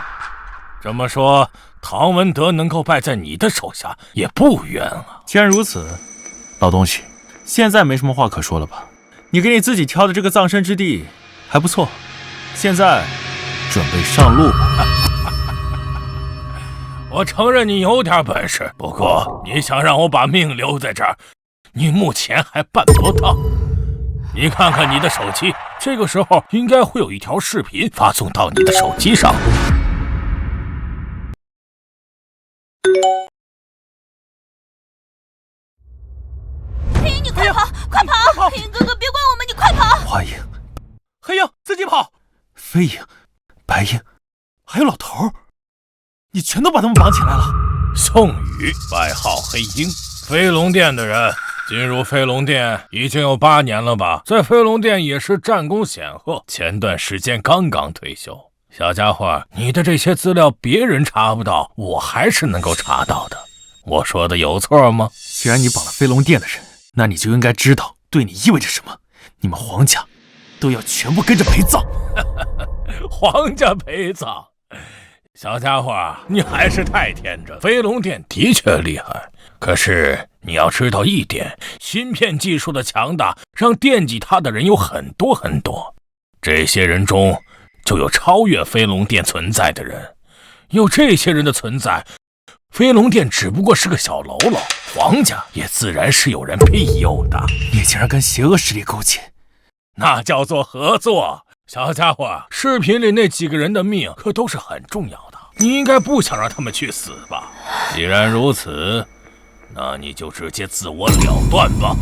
这么说，唐文德能够败在你的手下，也不冤啊。既然如此，老东西，现在没什么话可说了吧？你给你自己挑的这个葬身之地还不错，现在准备上路吧。我承认你有点本事，不过你想让我把命留在这儿，你目前还办不到。你看看你的手机，这个时候应该会有一条视频发送到你的手机上。黑鹰，你快跑，快跑！黑鹰哥哥，别管我们，你快跑！花影、黑鹰，自己跑！飞影、白鹰，还有老头，你全都把他们绑起来了。宋宇，外号黑鹰，飞龙殿的人，进入飞龙殿已经有8年了吧？在飞龙殿也是战功显赫，前段时间刚刚退休。小家伙，你的这些资料别人查不到，我还是能够查到的。我说的有错吗？既然你绑了飞龙殿的人，那你就应该知道对你意味着什么。你们皇家都要全部跟着陪葬。皇家陪葬？小家伙，你还是太天真。飞龙殿的确厉害，可是你要知道一点，芯片技术的强大让惦记它的人有很多很多，这些人中就有超越飞龙殿存在的人。有这些人的存在，飞龙殿只不过是个小喽啰，皇家也自然是有人庇佑的。你竟然跟邪恶势力勾结，那叫做合作。小家伙，视频里那几个人的命可都是很重要的，你应该不想让他们去死吧？既然如此，那你就直接自我了断吧。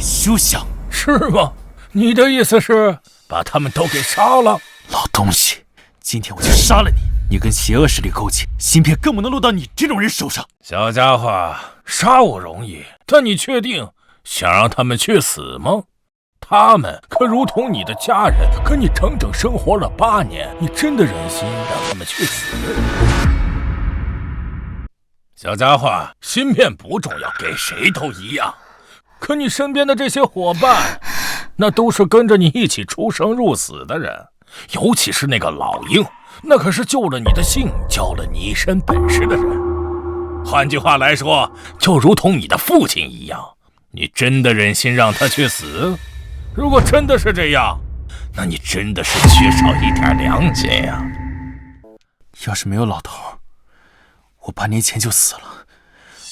休想！是吗？你的意思是把他们都给杀了？老东西，今天我就杀了你！你跟邪恶势力勾结，芯片更不能落到你这种人手上。小家伙，杀我容易，但你确定想让他们去死吗？他们可如同你的家人，跟你整整生活了8年，你真的忍心让他们去死？小家伙，芯片不重要，给谁都一样。可你身边的这些伙伴，那都是跟着你一起出生入死的人，尤其是那个老鹰，那可是救了你的性，教了你一身本事的人。换句话来说，就如同你的父亲一样，你真的忍心让他去死？如果真的是这样，那你真的是缺少一点良心呀！要是没有老头，我8年前就死了。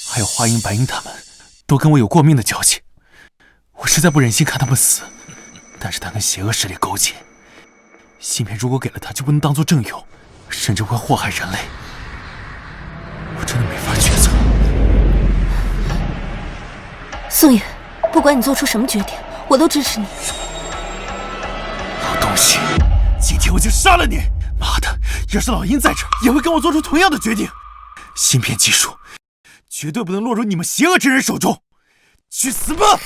还有华英、白英他们，都跟我有过命的交情。我实在不忍心看他们死，但是他跟邪恶势力勾结，芯片如果给了他，就不能当做正用，甚至会祸害人类。我真的没法抉择。宋宇，不管你做出什么决定，我都支持你。老东西，今天我就杀了你！妈的，要是老鹰在这，也会跟我做出同样的决定。芯片技术绝对不能落入你们邪恶之人手中。去死吧！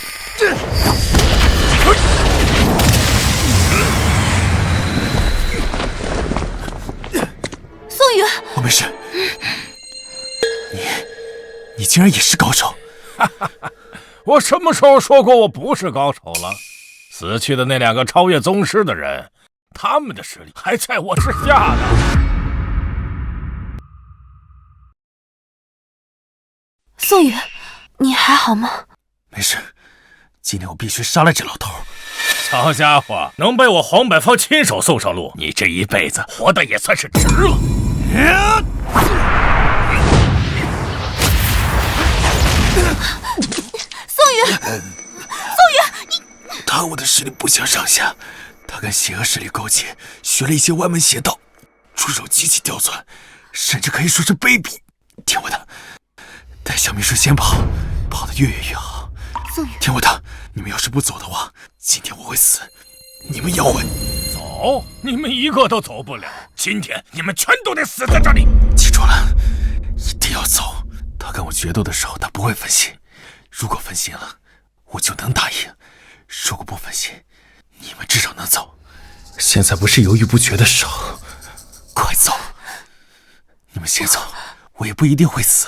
宋宇，我没事。你竟然也是高手？我什么时候说过我不是高手了？死去的那2个超越宗师的人，他们的实力还在我之下呢。宋宇，你还好吗？没事，今天我必须杀了这老头。小家伙，能被我黄百芳亲手送上路，你这一辈子活的也算是值了。宋宇，他我的实力不相上下，他跟邪恶势力勾结，学了一些歪门邪道，出手极其刁钻，甚至可以说是卑鄙。听我的，带小秘书先跑，跑得越远越好。宋宇，听我的，你们要是不走的话，今天我会死，你们也会。走？你们一个都走不了，今天你们全都得死在这里。记住了，一定要走。他跟我决斗的时候，他不会分心，如果分心了，我就能打赢；如果不分心，你们至少能走。现在不是犹豫不决的时候，快走！你们先走，我也不一定会死。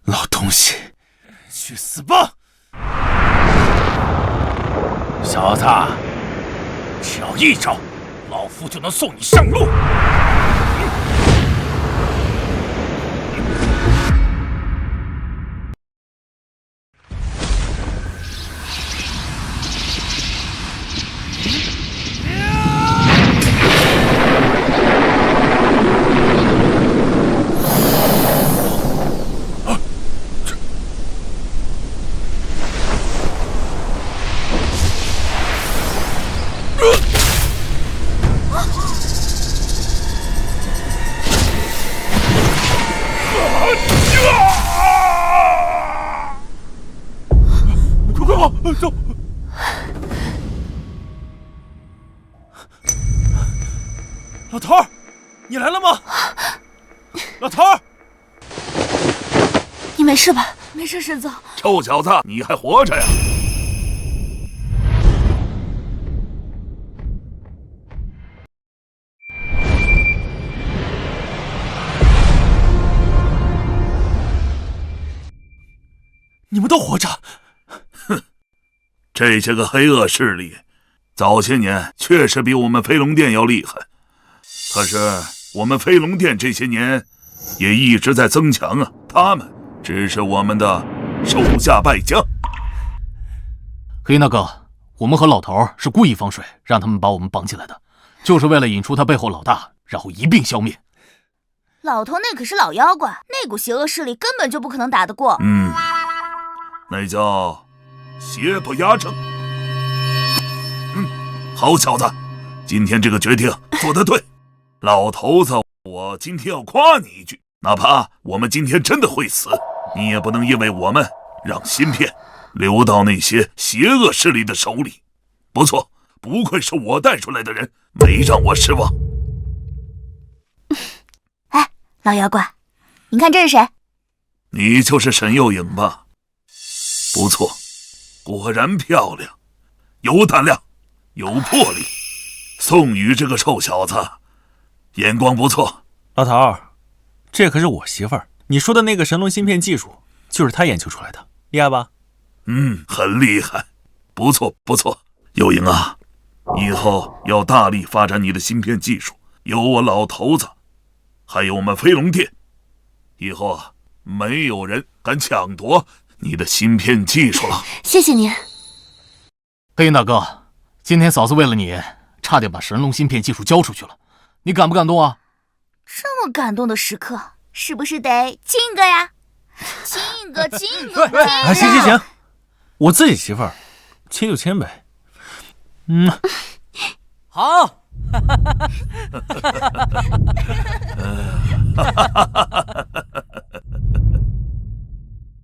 老东西，去死吧！小子，只要一招，老夫就能送你上路。走！老头儿，你来了吗？老头儿，你没事吧？没事，沈总。臭小子，你还活着呀？你们都活着？这些个黑恶势力，早些年确实比我们飞龙殿要厉害，可是我们飞龙殿这些年也一直在增强啊，他们只是我们的手下败将。黑大哥，我们和老头是故意放水，让他们把我们绑起来的，就是为了引出他背后老大，然后一并消灭。老头那可是老妖怪，那股邪恶势力根本就不可能打得过。那叫邪不压正。好小子，今天这个决定做得对。老头子，我今天要夸你一句，哪怕我们今天真的会死，你也不能因为我们让芯片流到那些邪恶势力的手里。不错，不愧是我带出来的人，没让我失望。哎，老妖怪，你看这是谁？你就是沈幼颖吧？不错，果然漂亮，有胆量，有魄力。宋宇这个臭小子，眼光不错。老头儿，这可是我媳妇儿，你说的那个神龙芯片技术，就是她研究出来的，厉害吧？很厉害，不错不错。幼颖啊，以后要大力发展你的芯片技术，有我老头子，还有我们飞龙殿，以后啊，没有人敢抢夺你的芯片技术了。谢谢您。黑大哥，今天嫂子为了你，差点把神龙芯片技术交出去了，你感不感动啊？这么感动的时刻，是不是得亲一个呀？亲一个，亲一个，亲一个！行，我自己媳妇儿，亲就亲呗。好。